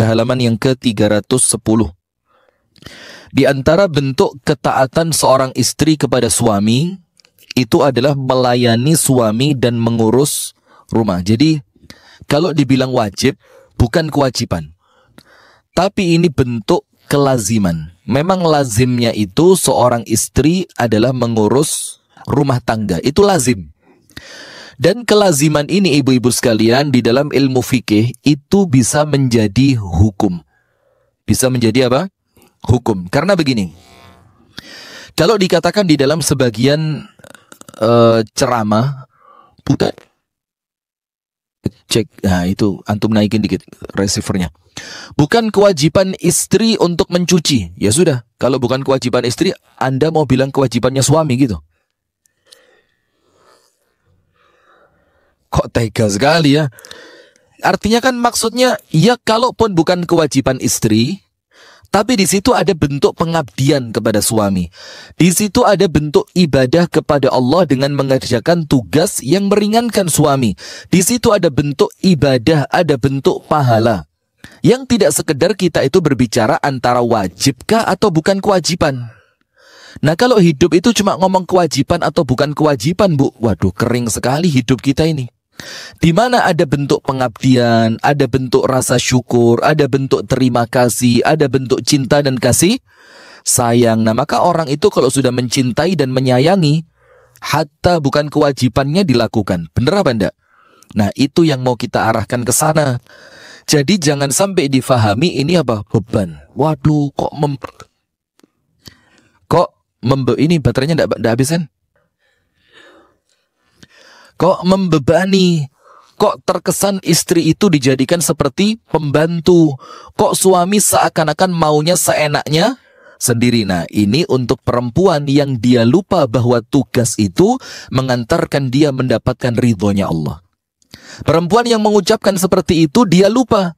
halaman yang ke-310. Di antara bentuk ketaatan seorang istri kepada suami itu adalah melayani suami dan mengurus rumah. Jadi kalau dibilang wajib, bukan kewajiban, tapi ini bentuk kelaziman. Memang lazimnya itu seorang istri adalah mengurus rumah tangga. Itu lazim. Dan kelaziman ini ibu-ibu sekalian di dalam ilmu fikih itu bisa menjadi hukum. Bisa menjadi apa? Hukum. Karena begini. Kalau dikatakan di dalam sebagian ceramah, bukan cek, nah itu antum naikin dikit receivernya. Bukan kewajiban istri untuk mencuci. Ya sudah, kalau bukan kewajiban istri, Anda mau bilang kewajibannya suami gitu. Kok tega sekali ya. Artinya kan maksudnya, ya kalaupun bukan kewajiban istri, tapi di situ ada bentuk pengabdian kepada suami. Di situ ada bentuk ibadah kepada Allah dengan mengerjakan tugas yang meringankan suami. Di situ ada bentuk ibadah, ada bentuk pahala. Yang tidak sekedar kita itu berbicara antara wajibkah atau bukan kewajiban. Nah kalau hidup itu cuma ngomong kewajiban atau bukan kewajiban, Bu, waduh kering sekali hidup kita ini. Di mana ada bentuk pengabdian, ada bentuk rasa syukur, ada bentuk terima kasih, ada bentuk cinta dan kasih sayang. Nah maka orang itu kalau sudah mencintai dan menyayangi, hatta bukan kewajibannya dilakukan. Bener apa enggak? Nah itu yang mau kita arahkan ke sana. Jadi jangan sampai difahami ini apa? Beban. Waduh, ini baterainya enggak habis kan? Kok membebani? Kok terkesan istri itu dijadikan seperti pembantu? Kok suami seakan-akan maunya seenaknya sendiri? Nah, ini untuk perempuan yang dia lupa bahwa tugas itu mengantarkan dia mendapatkan ridhonya Allah. Perempuan yang mengucapkan seperti itu, dia lupa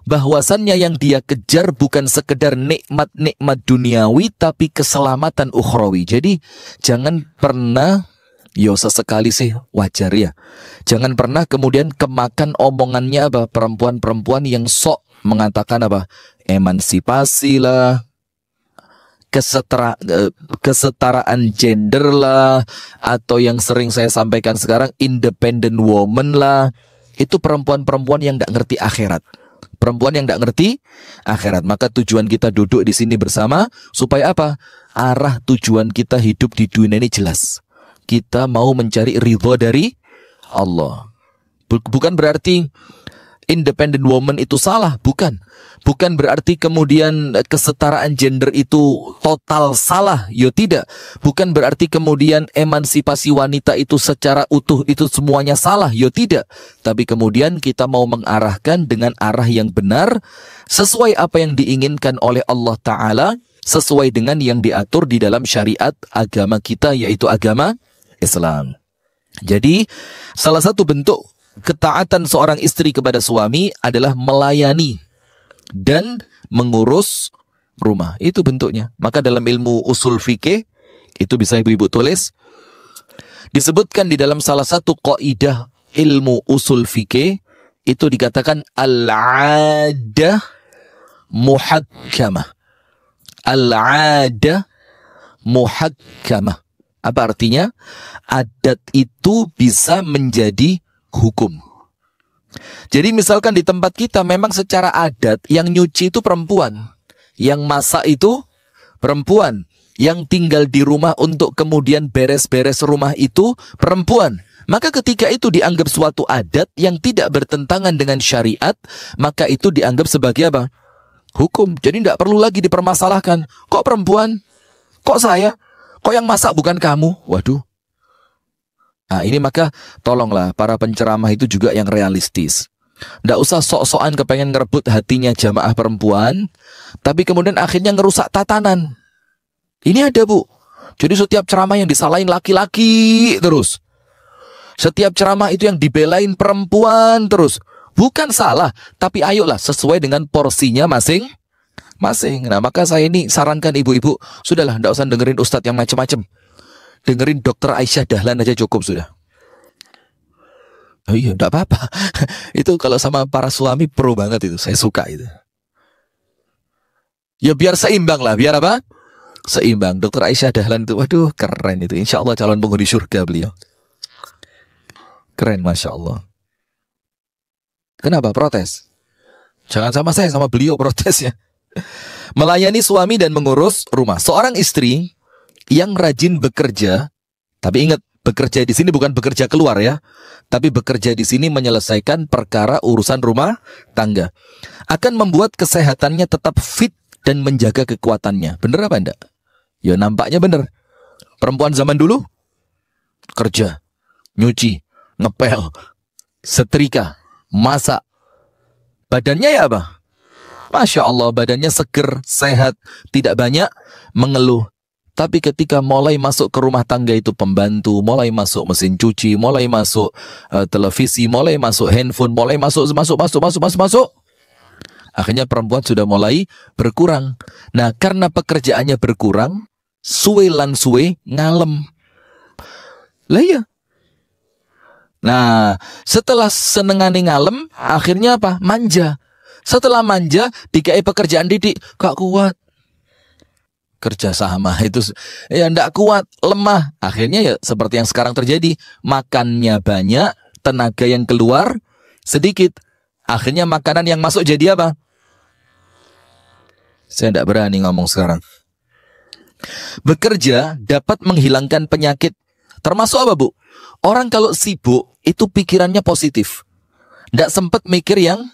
bahwasannya yang dia kejar bukan sekedar nikmat-nikmat duniawi, tapi keselamatan ukhrawi. Jadi, jangan pernah, sesekali sih wajar ya, jangan pernah kemudian kemakan omongannya apa perempuan-perempuan yang sok mengatakan apa emansipasi lah, kesetaraan gender lah, atau yang sering saya sampaikan sekarang independent woman lah. Itu perempuan-perempuan yang tidak ngerti akhirat. Perempuan yang tidak ngerti akhirat. Maka tujuan kita duduk di sini bersama supaya apa? Arah tujuan kita hidup di dunia ini jelas. Kita mau mencari ridho dari Allah. Bukan berarti independent woman itu salah, bukan. Bukan berarti kemudian kesetaraan gender itu total salah, yo tidak. Bukan berarti kemudian emansipasi wanita itu secara utuh itu semuanya salah, yo tidak. Tapi kemudian kita mau mengarahkan dengan arah yang benar, sesuai apa yang diinginkan oleh Allah Ta'ala, sesuai dengan yang diatur di dalam syariat agama kita, yaitu agama Islam. Jadi, salah satu bentuk ketaatan seorang istri kepada suami adalah melayani dan mengurus rumah. Itu bentuknya. Maka dalam ilmu usul fikih, itu bisa ibu-ibu tulis, disebutkan di dalam salah satu kaidah ilmu usul fikih, itu dikatakan al-'adah muhakkamah. Al-'adah muhakkamah. Apa artinya? Adat itu bisa menjadi hukum. Jadi misalkan di tempat kita memang secara adat yang nyuci itu perempuan, yang masak itu perempuan, yang tinggal di rumah untuk kemudian beres-beres rumah itu perempuan. Maka ketika itu dianggap suatu adat yang tidak bertentangan dengan syariat, maka itu dianggap sebagai apa? Hukum. Jadi tidak perlu lagi dipermasalahkan. Kok perempuan? Kok saya? Kok yang masak bukan kamu? Waduh. Nah ini maka tolonglah para penceramah itu juga yang realistis. Nggak usah sok-sokan kepengen ngerebut hatinya jamaah perempuan, tapi kemudian akhirnya ngerusak tatanan. Ini ada, Bu. Jadi setiap ceramah yang disalahin laki-laki terus. Setiap ceramah itu yang dibelain perempuan terus. Bukan salah, tapi ayolah sesuai dengan porsinya masing-masing. Nah maka saya ini sarankan ibu-ibu, sudahlah nggak usah dengerin ustadz yang macam-macam. Dengerin Dokter Aisyah Dahlan aja cukup sudah. Oh iya, enggak apa-apa. Itu kalau sama para suami pro banget itu. Saya suka itu. Ya biar seimbang lah, biar apa? Seimbang. Dokter Aisyah Dahlan itu, waduh keren itu. Insya Allah calon penghuni surga beliau. Keren, Masya Allah. Kenapa protes? Jangan sama saya, sama beliau protesnya. Melayani suami dan mengurus rumah. Seorang istri yang rajin bekerja, tapi ingat, bekerja di sini bukan bekerja keluar ya, tapi bekerja di sini menyelesaikan perkara urusan rumah tangga, akan membuat kesehatannya tetap fit dan menjaga kekuatannya. Bener apa enggak? Ya nampaknya bener. Perempuan zaman dulu kerja, nyuci, ngepel, setrika, masak. Badannya ya apa? Masya Allah, badannya seger, sehat, tidak banyak mengeluh. Tapi ketika mulai masuk ke rumah tangga itu pembantu, mulai masuk mesin cuci, mulai masuk televisi, mulai masuk handphone, mulai masuk. Akhirnya perempuan sudah mulai berkurang. Nah, karena pekerjaannya berkurang, suwe lan suwe ngalem. Lah ya. Nah, setelah senengane ngalem, akhirnya apa? Manja. Setelah manja, dikai pekerjaan didik, gak kuat. Kerja sama itu ya ndak kuat, lemah. Akhirnya ya seperti yang sekarang terjadi, makannya banyak, tenaga yang keluar sedikit. Akhirnya makanan yang masuk jadi apa? Saya ndak berani ngomong sekarang. Bekerja dapat menghilangkan penyakit. Termasuk apa, Bu? Orang kalau sibuk itu pikirannya positif, ndak sempat mikir yang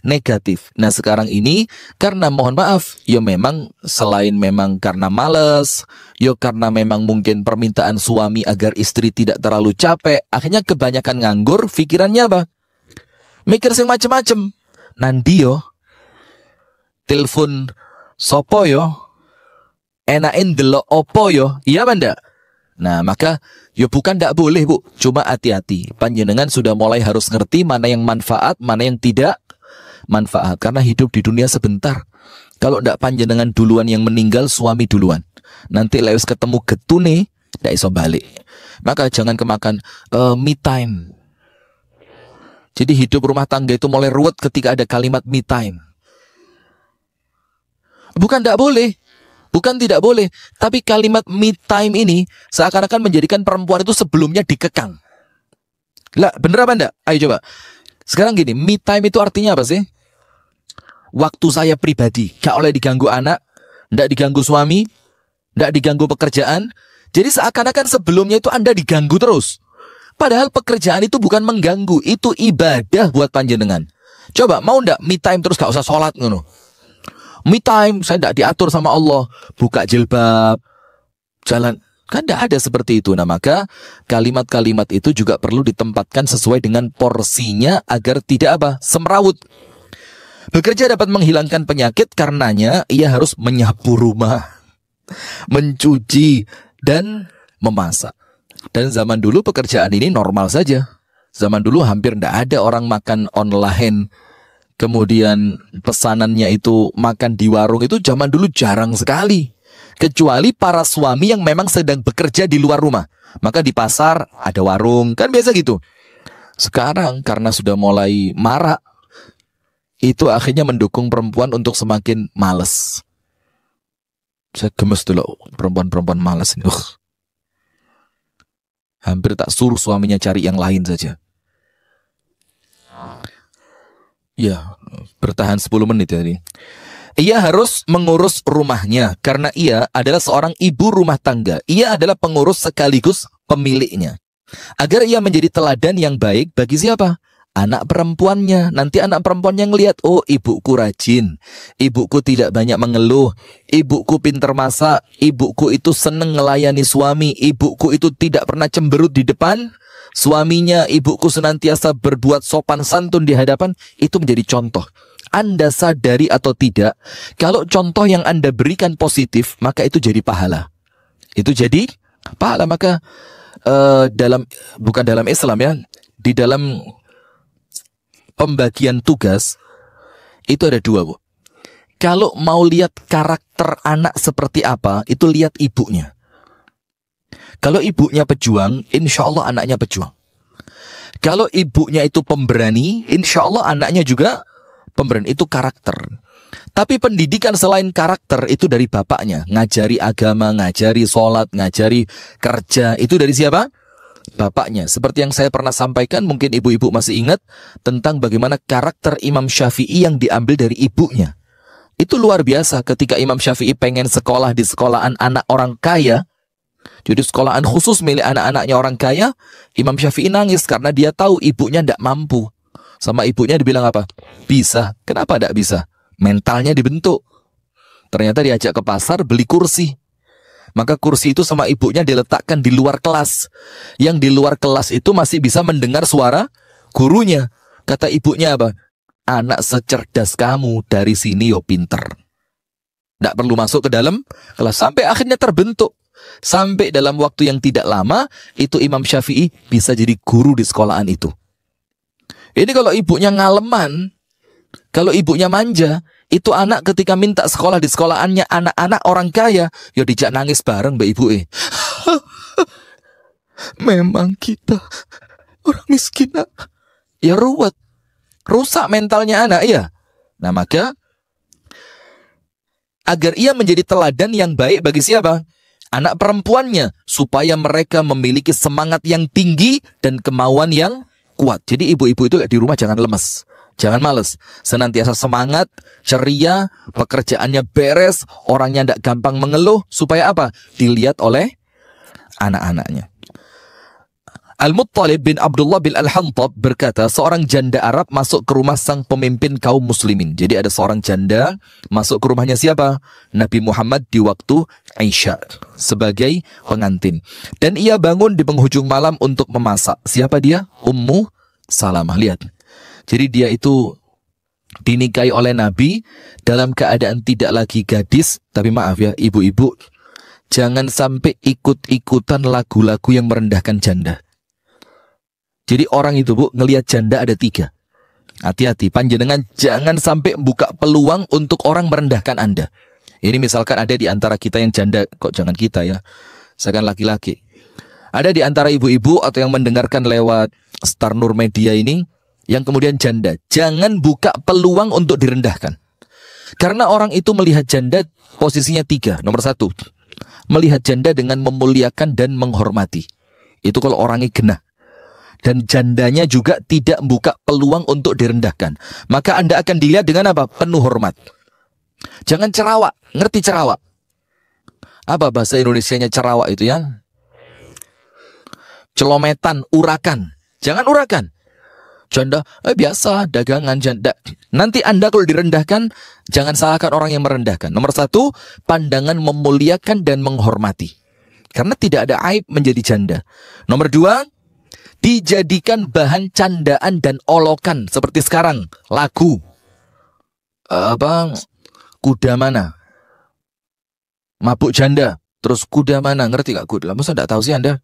negatif. Nah sekarang ini karena mohon maaf, ya memang selain memang karena malas, ya karena memang mungkin permintaan suami agar istri tidak terlalu capek, akhirnya kebanyakan nganggur, pikirannya apa? Mikir sing macem-macem. Nanti yo telepon sopo yo, enain delok opo yo, iya banda. Nah maka ya bukan ndak boleh, Bu, cuma hati-hati. Panjenengan sudah mulai harus ngerti mana yang manfaat, mana yang tidak manfaat, karena hidup di dunia sebentar. Kalau ndak panjenengan duluan yang meninggal, suami duluan. Nanti lewis ketemu getune ndak iso balik. Maka jangan kemakan me time. Jadi hidup rumah tangga itu mulai ruwet ketika ada kalimat me time. Bukan ndak boleh, bukan tidak boleh, tapi kalimat me time ini seakan-akan menjadikan perempuan itu sebelumnya dikekang. Lah, bener apa ndak? Ayo coba. Sekarang gini, me time itu artinya apa sih? Waktu saya pribadi, gak oleh diganggu anak, ndak diganggu suami, ndak diganggu pekerjaan. Jadi seakan-akan sebelumnya itu Anda diganggu terus. Padahal pekerjaan itu bukan mengganggu, itu ibadah buat panjenengan. Coba, mau ndak me time terus gak usah sholat ngono? Me time, saya ndak diatur sama Allah, buka jilbab, jalan. Kan tidak ada seperti itu. Nah maka kalimat-kalimat itu juga perlu ditempatkan sesuai dengan porsinya agar tidak apa? Semrawut. Bekerja dapat menghilangkan penyakit, karenanya ia harus menyapu rumah, mencuci, dan memasak. Dan zaman dulu pekerjaan ini normal saja. Zaman dulu hampir tidak ada orang makan online. Kemudian pesanannya itu makan di warung, itu zaman dulu jarang sekali. Kecuali para suami yang memang sedang bekerja di luar rumah. Maka di pasar ada warung, kan biasa gitu. Sekarang karena sudah mulai marak, itu akhirnya mendukung perempuan untuk semakin malas. Saya gemes dulu perempuan-perempuan malas ini. Hampir tak suruh suaminya cari yang lain saja. Ya, bertahan 10 menit tadi. Ia harus mengurus rumahnya karena ia adalah seorang ibu rumah tangga. Ia adalah pengurus sekaligus pemiliknya. Agar ia menjadi teladan yang baik bagi siapa? Anak perempuannya. Nanti anak perempuannya ngelihat, oh ibuku rajin, ibuku tidak banyak mengeluh, ibuku pintar masak, ibuku itu seneng melayani suami, ibuku itu tidak pernah cemberut di depan suaminya, ibuku senantiasa berbuat sopan santun di hadapan. Itu menjadi contoh. Anda sadari atau tidak, kalau contoh yang Anda berikan positif, maka itu jadi pahala. Itu jadi pahala. Maka bukan dalam Islam ya, di dalam pembagian tugas itu ada 2, Bu. Kalau mau lihat karakter anak seperti apa, itu lihat ibunya. Kalau ibunya pejuang, insya Allah anaknya pejuang. Kalau ibunya itu pemberani, insya Allah anaknya juga pemberani. Itu karakter. Tapi pendidikan selain karakter itu dari bapaknya. Ngajari agama, ngajari sholat, ngajari kerja. Itu dari siapa? Bapaknya. Seperti yang saya pernah sampaikan, mungkin ibu-ibu masih ingat tentang bagaimana karakter Imam Syafi'i yang diambil dari ibunya. Itu luar biasa ketika Imam Syafi'i pengen sekolah di sekolahan anak orang kaya. Jadi sekolahan khusus milik anak-anaknya orang kaya. Imam Syafi'i nangis karena dia tahu ibunya tidak mampu. Sama ibunya dibilang apa? Bisa. Kenapa tidak bisa? Mentalnya dibentuk. Ternyata diajak ke pasar beli kursi. Maka kursi itu sama ibunya diletakkan di luar kelas. Yang di luar kelas itu masih bisa mendengar suara gurunya. Kata ibunya apa? Anak secerdas kamu dari sini yo pinter. Tidak perlu masuk ke dalam kelas. Sampai akhirnya terbentuk. Sampai dalam waktu yang tidak lama, itu Imam Syafi'i bisa jadi guru di sekolahan itu. Ini kalau ibunya ngaleman, kalau ibunya manja, itu anak ketika minta sekolah di sekolahannya anak-anak orang kaya, ya dijak nangis bareng mbak ibu. Memang kita orang miskin, ya ruwet, rusak mentalnya anak ya. Nah maka agar ia menjadi teladan yang baik bagi siapa? Anak perempuannya, supaya mereka memiliki semangat yang tinggi dan kemauan yang kuat. Jadi ibu-ibu itu di rumah jangan lemes, jangan males, senantiasa semangat, ceria, pekerjaannya beres, orangnya tidak gampang mengeluh, supaya apa? Dilihat oleh anak-anaknya. Al-Muttalib bin Abdullah bin Al-Hantab berkata, seorang janda Arab masuk ke rumah sang pemimpin kaum muslimin. Jadi ada seorang janda masuk ke rumahnya siapa? Nabi Muhammad di waktu Isya sebagai pengantin. Dan ia bangun di penghujung malam untuk memasak. Siapa dia? Ummu Salamah. Lihat. Jadi dia itu dinikahi oleh Nabi dalam keadaan tidak lagi gadis. Tapi maaf ya ibu-ibu, jangan sampai ikut-ikutan lagu-lagu yang merendahkan janda. Jadi orang itu bu, ngelihat janda ada 3. Hati-hati, panjenengan jangan sampai buka peluang untuk orang merendahkan Anda. Ini misalkan ada di antara kita yang janda, kok jangan kita ya, saya kan laki-laki. Ada di antara ibu-ibu atau yang mendengarkan lewat Star Nur Media ini, yang kemudian janda. Jangan buka peluang untuk direndahkan. Karena orang itu melihat janda posisinya 3. Nomor 1, melihat janda dengan memuliakan dan menghormati. Itu kalau orangnya genah. Dan jandanya juga tidak membuka peluang untuk direndahkan. Maka Anda akan dilihat dengan apa? Penuh hormat. Jangan cerawak. Ngerti cerawak? Apa bahasa Indonesianya cerawak itu ya? Celometan, urakan. Jangan urakan. Janda, biasa, dagangan janda. Nanti Anda kalau direndahkan, jangan salahkan orang yang merendahkan. Nomor 1, pandangan memuliakan dan menghormati. Karena tidak ada aib menjadi janda. Nomor 2, dijadikan bahan candaan dan olokan seperti sekarang lagu kuda mana mabuk janda, terus kuda mana, ngerti gak kuda? Masa gak tahu sih Anda?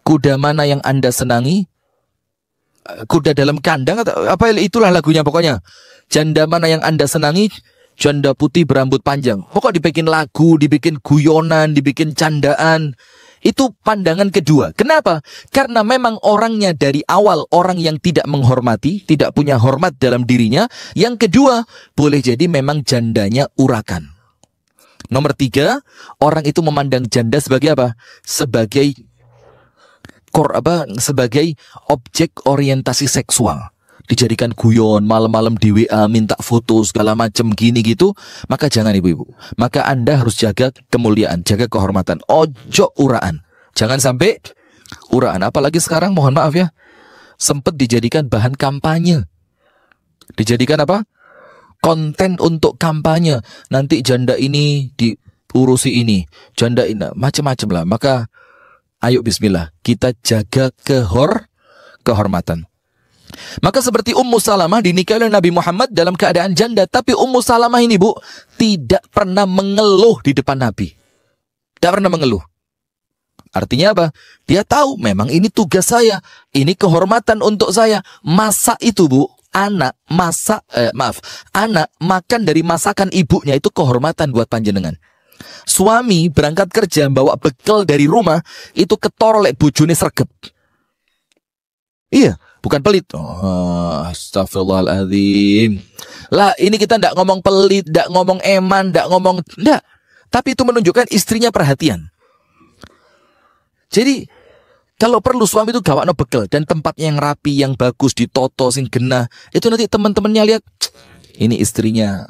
Kuda mana yang Anda senangi? Kuda dalam kandang atau apa, itulah lagunya pokoknya. Janda mana yang Anda senangi? Janda putih berambut panjang. Pokok dibikin lagu, dibikin guyonan, dibikin candaan. Itu pandangan kedua. Kenapa? Karena memang orangnya dari awal orang yang tidak menghormati, tidak punya hormat dalam dirinya. Yang kedua, boleh jadi memang jandanya urakan. Nomor 3, orang itu memandang janda sebagai apa? Sebagai objek orientasi seksual. Dijadikan guyon, malam-malam di WA minta foto segala macam gini gitu. Maka jangan ibu-ibu. Maka Anda harus jaga kemuliaan, jaga kehormatan. Ojo uraan. Jangan sampai uraan. Apalagi sekarang mohon maaf ya, sempat dijadikan bahan kampanye. Dijadikan apa? Konten untuk kampanye. Nanti janda ini diurusi ini, janda ini, macam-macam lah. Maka ayo bismillah, kita jaga kehormatan. Maka seperti Ummu Salamah dinikahi oleh Nabi Muhammad dalam keadaan janda. Tapi Ummu Salamah ini bu, tidak pernah mengeluh di depan Nabi. Tidak pernah mengeluh. Artinya apa? Dia tahu memang ini tugas saya. Ini kehormatan untuk saya. Masak itu bu, anak makan dari masakan ibunya, itu kehormatan buat panjenengan. Suami berangkat kerja bawa bekal dari rumah, itu ketoro lek bojone sregep. Iya, Bukan pelit. Oh, astagfirullahaladzim. Lah ini kita tidak ngomong pelit, tidak ngomong eman, tidak ngomong, tidak. Tapi itu menunjukkan istrinya perhatian. Jadi kalau perlu suami itu gawakno bekel dan tempatnya yang rapi, yang bagus, ditoto, sing genah. Itu nanti teman-temannya lihat, ini istrinya.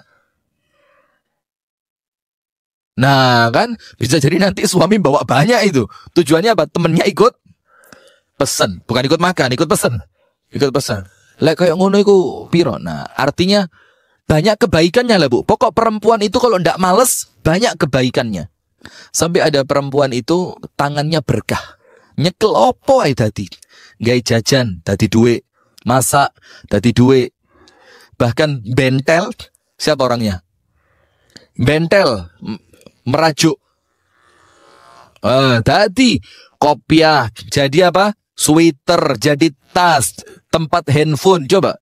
Nah kan bisa jadi nanti suami bawa banyak itu. Tujuannya apa? Temennya ikut pesan, bukan ikut makan, ikut pesan. Ikut pesan. Lah kayak ngono iku piro. Nah, artinya banyak kebaikannya lah, Bu. Pokok perempuan itu kalau ndak males, banyak kebaikannya. Sampai ada perempuan itu tangannya berkah. Nyekel opo ae dadi. Gawe jajan dadi duit, masak dadi duit. Bahkan bentel, siapa orangnya? Bentel, merajuk. Tadi kopiah, jadi apa? Sweater, jadi tas, tempat handphone. Coba.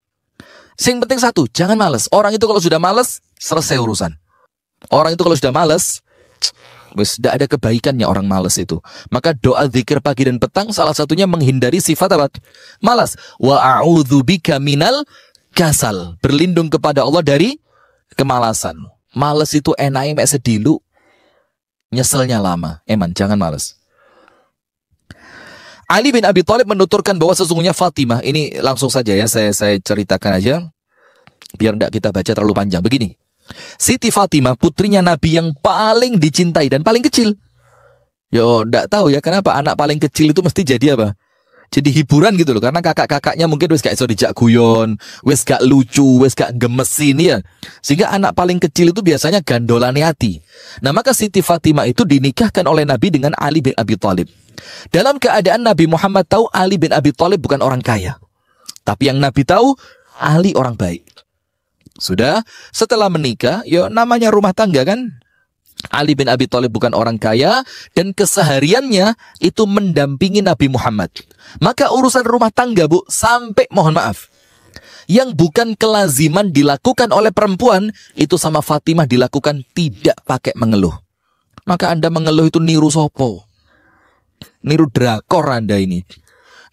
Sing penting satu, jangan males. Orang itu kalau sudah males, selesai urusan. Orang itu kalau sudah males, wes tidak ada kebaikannya orang males itu. Maka doa zikir pagi dan petang salah satunya menghindari sifat apa? Malas. Wa a'udzubika minal kasal. Berlindung kepada Allah dari kemalasan. Males itu enaknya mek sedilu, nyeselnya lama. Eman, jangan males. Ali bin Abi Thalib menuturkan bahwa sesungguhnya Fatimah, ini langsung saja ya, saya ceritakan aja biar tidak kita baca terlalu panjang. Begini, Siti Fatimah putrinya Nabi yang paling dicintai dan paling kecil. Yo, tidak tahu ya kenapa anak paling kecil itu mesti jadi apa? Jadi hiburan gitu loh, karena kakak-kakaknya mungkin wes gak iso dijak guyon, wes gak lucu, wes gak gemesin ya. Sehingga anak paling kecil itu biasanya gandolane hati. Nah, maka Siti Fatimah itu dinikahkan oleh Nabi dengan Ali bin Abi Thalib. Dalam keadaan Nabi Muhammad tahu Ali bin Abi Thalib bukan orang kaya. Tapi yang Nabi tahu, Ali orang baik. Sudah, setelah menikah, ya namanya rumah tangga kan. Ali bin Abi Thalib bukan orang kaya dan kesehariannya itu mendampingi Nabi Muhammad. Maka urusan rumah tangga, Bu, sampai mohon maaf, yang bukan kelaziman dilakukan oleh perempuan, itu sama Fatimah dilakukan tidak pakai mengeluh. Maka Anda mengeluh itu niru sopo? Niru drakor Anda ini.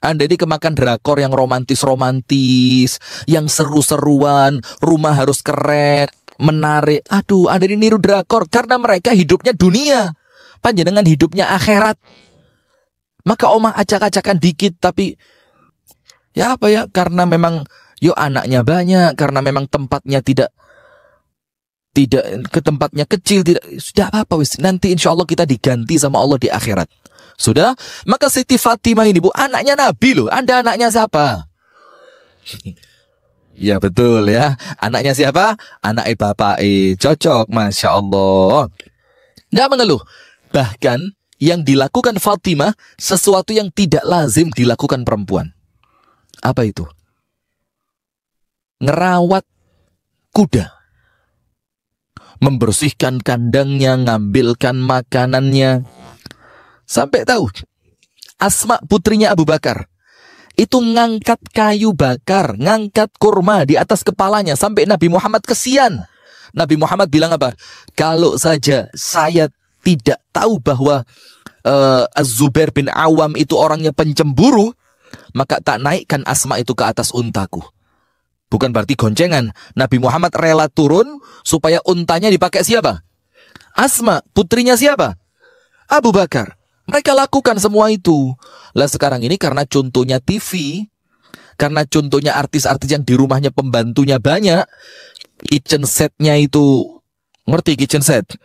Anda ini kemakan drakor yang romantis-romantis, yang seru-seruan, rumah harus keren, menarik. Aduh, Anda ini niru drakor karena mereka hidupnya dunia, panjenengan hidupnya akhirat. Maka omah acak-acakan dikit, tapi ya apa ya, karena memang yo anaknya banyak, karena memang tempatnya tidak ke tempatnya kecil, tidak, sudah apa wis, nanti insya Allah kita diganti sama Allah di akhirat. Sudah, maka Siti Fatimah ini, Bu, anaknya Nabi loh. Anda anaknya siapa? Ya betul ya. Anaknya siapa? Anaknya bapak. Cocok, Masya Allah. Nggak mengeluh. Bahkan yang dilakukan Fatimah sesuatu yang tidak lazim dilakukan perempuan. Apa itu? Ngerawat kuda. Membersihkan kandangnya, ngambilkan makanannya. Sampai tahu Asma putrinya Abu Bakar itu ngangkat kayu bakar, ngangkat kurma di atas kepalanya sampai Nabi Muhammad kesian. Nabi Muhammad bilang apa? Kalau saja saya tidak tahu bahwa Az-Zubair bin Awam itu orangnya pencemburu, maka tak naikkan Asma itu ke atas untaku. Bukan berarti goncengan. Nabi Muhammad rela turun supaya untanya dipakai siapa? Asma, putrinya siapa? Abu Bakar. Mereka lakukan semua itu. Lah sekarang ini karena contohnya TV, karena contohnya artis-artis yang di rumahnya pembantunya banyak, kitchen setnya itu, ngerti kitchen set?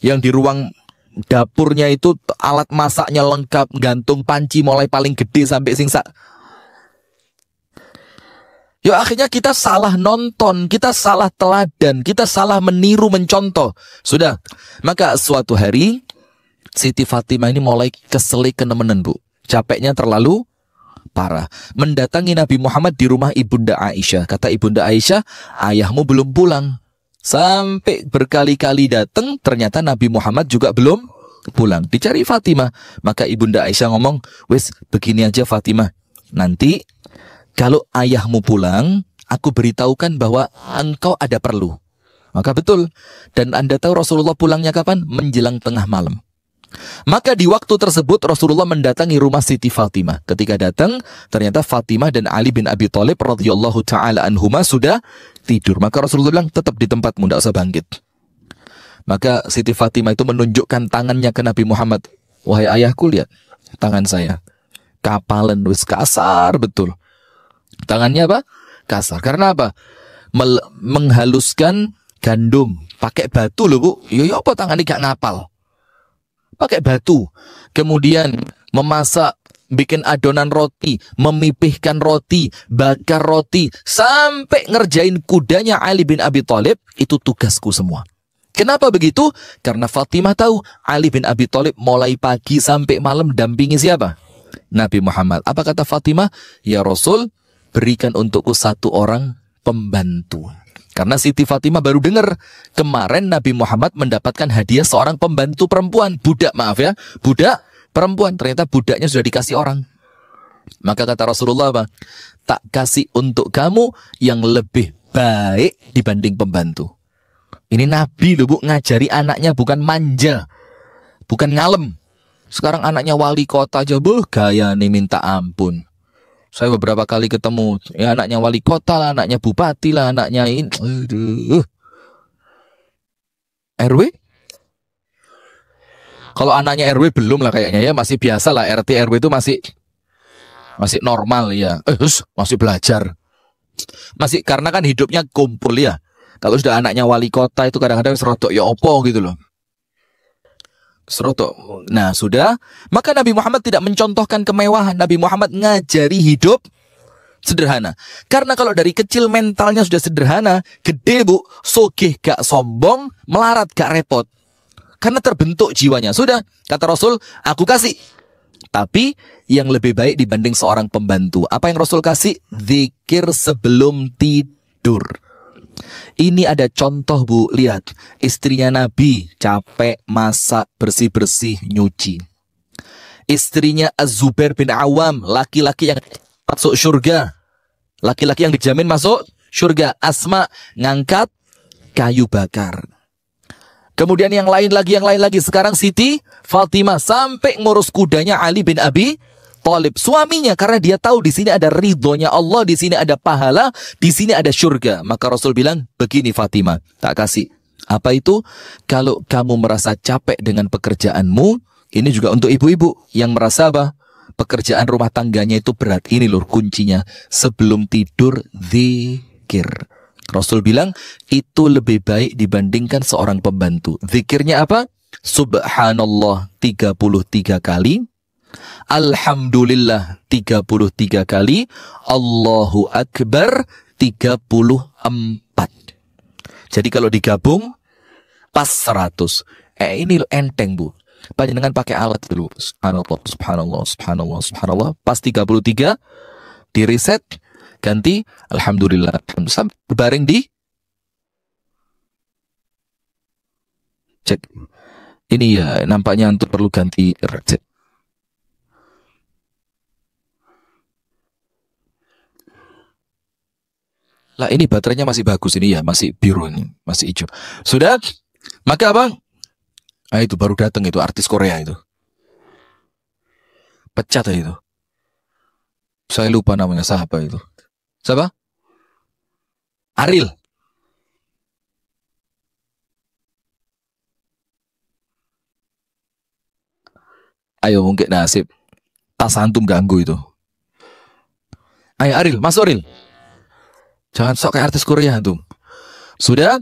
Yang di ruang dapurnya itu alat masaknya lengkap, gantung panci mulai paling gede sampai singsak. Yo akhirnya kita salah nonton, kita salah teladan, kita salah meniru mencontoh. Sudah, maka suatu hari Siti Fatimah ini mulai keselik kenemenan, Bu. Capeknya terlalu parah. Mendatangi Nabi Muhammad di rumah Ibunda Aisyah. Kata Ibunda Aisyah, ayahmu belum pulang. Sampai berkali-kali datang, ternyata Nabi Muhammad juga belum pulang. Dicari Fatimah. Maka Ibunda Aisyah ngomong, wes begini aja Fatimah. Nanti kalau ayahmu pulang, aku beritahukan bahwa engkau ada perlu. Maka betul. Dan Anda tahu Rasulullah pulangnya kapan? Menjelang tengah malam. Maka di waktu tersebut Rasulullah mendatangi rumah Siti Fatimah. Ketika datang, ternyata Fatimah dan Ali bin Abi Thalib radhiyallahu taala anhuma sudah tidur. Maka Rasulullah bilang, tetap di tempatmu, tidak usah bangkit. Maka Siti Fatimah itu menunjukkan tangannya ke Nabi Muhammad. Wahai ayahku, lihat tangan saya. Kapalan, wis kasar betul. Tangannya apa? Kasar. Karena apa? Menghaluskan gandum. Pakai batu loh, Bu. Ya apa tangannya gak ngapal? Pakai batu. Kemudian memasak, bikin adonan roti, memipihkan roti, bakar roti, sampai ngerjain kudanya Ali bin Abi Thalib. Itu tugasku semua. Kenapa begitu? Karena Fatimah tahu Ali bin Abi Thalib mulai pagi sampai malam dampingi siapa? Nabi Muhammad. Apa kata Fatimah? Ya Rasul, berikan untukku satu orang pembantu. Karena Siti Fatimah baru dengar kemarin Nabi Muhammad mendapatkan hadiah seorang pembantu perempuan. Budak, maaf ya. Budak perempuan. Ternyata budaknya sudah dikasih orang. Maka kata Rasulullah apa? Tak kasih untuk kamu yang lebih baik dibanding pembantu. Ini Nabi loh, Bu, ngajari anaknya, bukan manja. Bukan ngalem. Sekarang anaknya wali kota aja, Bu, gaya nih minta ampun. Saya beberapa kali ketemu, ya anaknya wali kota lah, anaknya bupati lah, anaknya ini. Aduh. RW? Kalau anaknya RW belum lah kayaknya ya, masih biasa lah. RT RW itu masih normal ya. Masih belajar. Masih, karena kan hidupnya kumpul ya. Kalau sudah anaknya wali kota itu kadang-kadang serodok ya opo gitu loh. Serodok. Nah sudah, maka Nabi Muhammad tidak mencontohkan kemewahan. Nabi Muhammad ngajari hidup sederhana. Karena kalau dari kecil mentalnya sudah sederhana, gede, Bu, sogeh gak sombong, melarat gak repot. Karena terbentuk jiwanya. Sudah, kata Rasul, aku kasih. Tapi yang lebih baik dibanding seorang pembantu. Apa yang Rasul kasih? Zikir sebelum tidur. Ini ada contoh, Bu, lihat. Istrinya Nabi capek, masak, bersih-bersih, nyuci. Istrinya Az-Zubair bin Awam, laki-laki yang masuk surga. Laki-laki yang dijamin masuk surga. Asma ngangkat kayu bakar. Kemudian yang lain lagi. Sekarang Siti Fatimah sampai ngurus kudanya Ali bin Abi Thalib, suaminya, karena dia tahu di sini ada ridhonya Allah, di sini ada pahala, di sini ada surga. Maka Rasul bilang, begini Fatimah, tak kasih. Apa itu? Kalau kamu merasa capek dengan pekerjaanmu, ini juga untuk ibu-ibu yang merasa apa? Pekerjaan rumah tangganya itu berat. Ini loh kuncinya. Sebelum tidur, zikir. Rasul bilang, itu lebih baik dibandingkan seorang pembantu. Zikirnya apa? Subhanallah 33 kali. Alhamdulillah 33 kali. Allahu Akbar 34. Jadi kalau digabung pas 100. Ini enteng, Bu. Panjenengan pakai alat dulu. Subhanallah, subhanallah, subhanallah, subhanallah. Pas 33 di reset, ganti alhamdulillah. Sampai berbaring di cek. Ini ya nampaknya untuk perlu ganti reset. Lah ini baterainya masih bagus ini ya, masih biru ini, masih hijau. Sudah? Maka apa? Ah itu baru datang itu artis Korea itu. Pecat ya itu. Saya lupa namanya, siapa itu? Siapa? Ariel. Ayo mungkin nasib. Tas antum ganggu itu. Ayo Ariel, masuk Ariel. Jangan sok kayak artis Korea tuh. Sudah?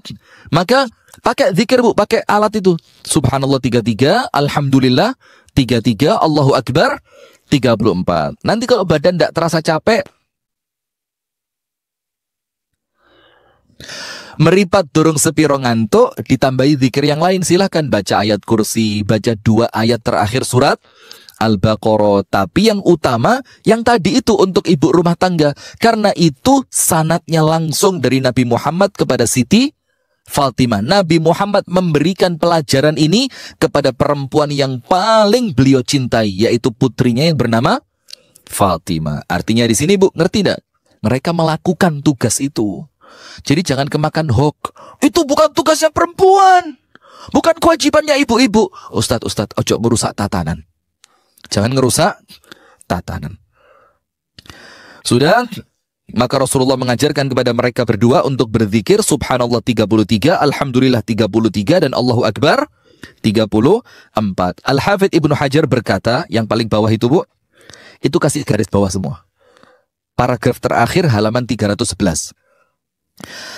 Maka pakai zikir, Bu, pakai alat itu. Subhanallah 33, alhamdulillah 33, Allahu Akbar 34. Nanti kalau badan tidak terasa capek, meripat durung sepiro ngantuk, ditambahi zikir yang lain, silahkan baca ayat kursi, baca 2 ayat terakhir surat Al-Baqarah. Tapi yang utama yang tadi itu untuk ibu rumah tangga, karena itu sanadnya langsung dari Nabi Muhammad kepada Siti Fatimah. Nabi Muhammad memberikan pelajaran ini kepada perempuan yang paling beliau cintai, yaitu putrinya yang bernama Fatimah. Artinya di sini, Bu, ngerti tidak? Mereka melakukan tugas itu. Jadi jangan kemakan hoax. Itu bukan tugasnya perempuan. Bukan kewajibannya ibu-ibu. Ustadz, ojo merusak tatanan. Jangan ngerusak tatanan. Sudah? Maka Rasulullah mengajarkan kepada mereka berdua untuk berzikir subhanallah 33, alhamdulillah 33, dan Allahu Akbar 34. Al-Hafidh Ibnu Hajar berkata, yang paling bawah itu Bu, itu kasih garis bawah semua. Paragraf terakhir halaman 311.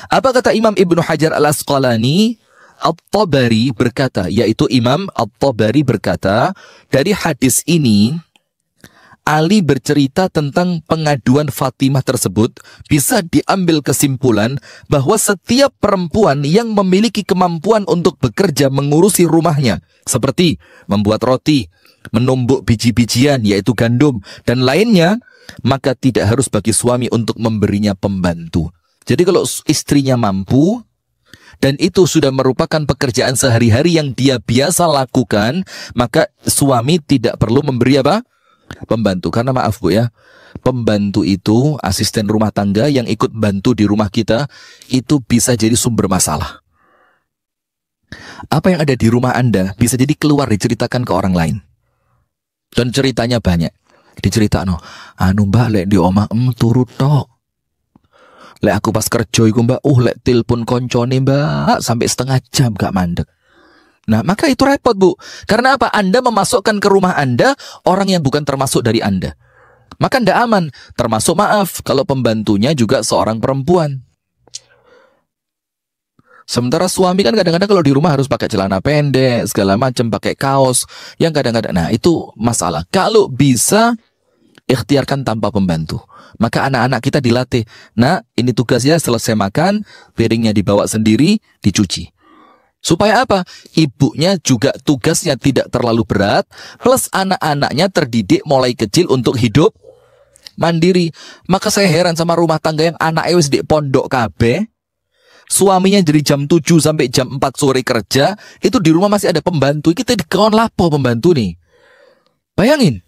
Apa kata Imam Ibnu Hajar Al-Asqalani? At-Tabari berkata, yaitu Imam At-Tabari berkata, dari hadis ini Ali bercerita tentang pengaduan Fatimah tersebut, bisa diambil kesimpulan bahwa setiap perempuan yang memiliki kemampuan untuk bekerja mengurusi rumahnya, seperti membuat roti, menumbuk biji-bijian yaitu gandum, dan lainnya, maka tidak harus bagi suami untuk memberinya pembantu. Jadi kalau istrinya mampu, dan itu sudah merupakan pekerjaan sehari-hari yang dia biasa lakukan, maka suami tidak perlu memberi apa? Pembantu. Karena maaf Bu ya, pembantu itu asisten rumah tangga yang ikut bantu di rumah kita, itu bisa jadi sumber masalah. Apa yang ada di rumah Anda bisa jadi keluar diceritakan ke orang lain. Dan ceritanya banyak. Diceritakan, anu mbak lek di omah turut tok. Lek aku pas kerja iku mbak, lek telepon koncone mbak sampai setengah jam gak mandek. Nah, maka itu repot Bu. Karena apa? Anda memasukkan ke rumah Anda orang yang bukan termasuk dari Anda. Maka tidak aman. Termasuk maaf, kalau pembantunya juga seorang perempuan. Sementara suami kan kadang-kadang kalau di rumah harus pakai celana pendek, segala macam, pakai kaos. Yang kadang-kadang, nah itu masalah. Kalau bisa, ikhtiarkan tanpa pembantu. Maka anak-anak kita dilatih. Nah, ini tugasnya selesai makan, piringnya dibawa sendiri, dicuci. Supaya apa? Ibunya juga tugasnya tidak terlalu berat, plus anak-anaknya terdidik mulai kecil untuk hidup mandiri. Maka saya heran sama rumah tangga yang anaknya wis di pondok kabeh, suaminya dari jam 7 sampai jam 4 sore kerja, itu di rumah masih ada pembantu. Kita dikon lapo pembantu nih. Bayangin.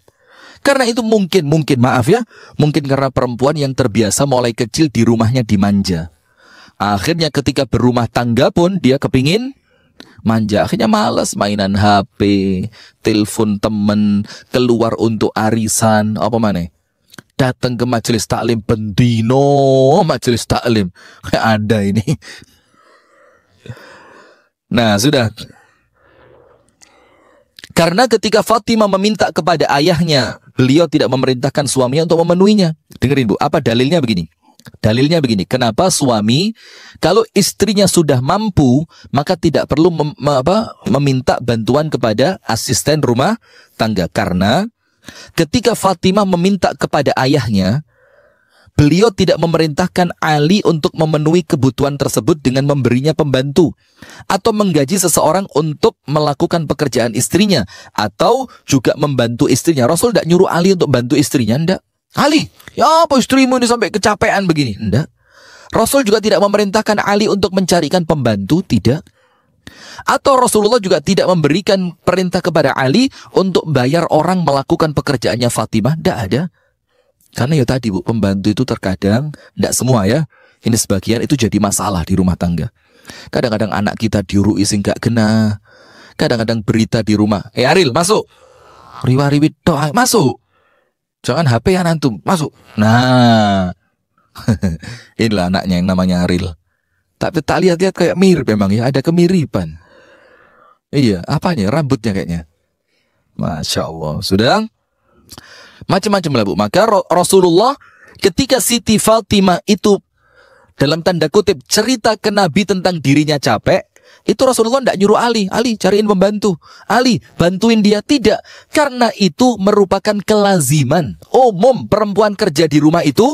Karena itu mungkin maaf ya, mungkin karena perempuan yang terbiasa mulai kecil di rumahnya dimanja. Akhirnya ketika berumah tangga pun dia kepingin manja, akhirnya malas mainan HP, telepon temen, keluar untuk arisan, apa mana? Datang ke majelis taklim bendino, majelis taklim kayak Anda ini. Nah, sudah. Karena ketika Fatimah meminta kepada ayahnya, beliau tidak memerintahkan suaminya untuk memenuhinya. Dengerin Bu, apa dalilnya begini? Dalilnya begini, kenapa suami kalau istrinya sudah mampu maka tidak perlu meminta bantuan kepada asisten rumah tangga. Karena ketika Fatimah meminta kepada ayahnya, beliau tidak memerintahkan Ali untuk memenuhi kebutuhan tersebut dengan memberinya pembantu atau menggaji seseorang untuk melakukan pekerjaan istrinya atau juga membantu istrinya. Rasul tidak nyuruh Ali untuk bantu istrinya, enggak. Ali, ya apa istrimu ini sampai kecapean begini? Enggak. Rasul juga tidak memerintahkan Ali untuk mencarikan pembantu, tidak. Atau Rasulullah juga tidak memberikan perintah kepada Ali untuk bayar orang melakukan pekerjaannya Fatimah, tidak ada. Karena ya tadi Bu, pembantu itu terkadang, tidak semua ya, ini sebagian itu jadi masalah di rumah tangga. Kadang-kadang anak kita diurui sing gak kena. Kadang-kadang berita di rumah, Aril masuk, riwa-riwit toh masuk. Jangan HP ya antum, masuk. Nah, inilah anaknya yang namanya Aril. Tapi tak lihat-lihat kayak mirip memang ya, ada kemiripan. Iya, apanya? Rambutnya kayaknya. Masya Allah. Sudah? Macam-macam lah Bu. Maka Rasulullah ketika Siti Fatimah itu dalam tanda kutip cerita ke Nabi tentang dirinya capek, itu Rasulullah tidak nyuruh Ali cariin pembantu, Ali bantuin dia, tidak. Karena itu merupakan kelaziman umum, perempuan kerja di rumah itu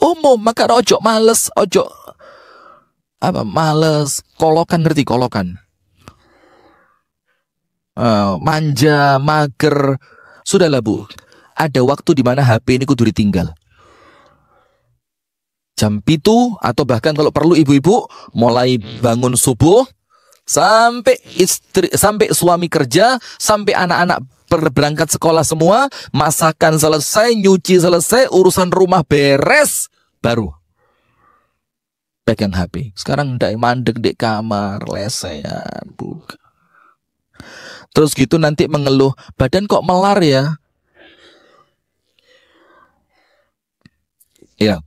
umum. Maka ojo males, ojo males, kolokan, ngerti kolokan, manja, mager. Sudahlah Bu, ada waktu di mana HP ini kudu ditinggal. Jam itu atau bahkan kalau perlu ibu-ibu mulai bangun subuh sampai suami kerja, sampai anak-anak berangkat sekolah semua, masakan selesai, nyuci selesai, urusan rumah beres, baru pegang HP. Sekarang ndak mandek di kamar, lesehan, buka. Terus gitu nanti mengeluh, badan kok melar ya. Ya.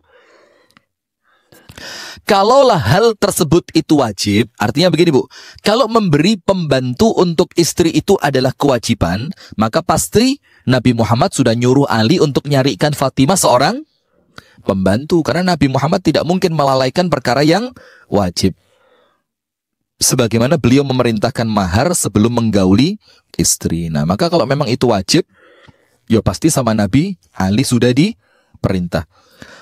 Kalaulah hal tersebut itu wajib, artinya begini Bu, kalau memberi pembantu untuk istri itu adalah kewajiban, maka pasti Nabi Muhammad sudah nyuruh Ali untuk nyarikan Fatimah seorang pembantu. Karena Nabi Muhammad tidak mungkin melalaikan perkara yang wajib. Sebagaimana beliau memerintahkan mahar sebelum menggauli istri. Nah, maka kalau memang itu wajib, ya pasti sama Nabi Ali sudah diperintah.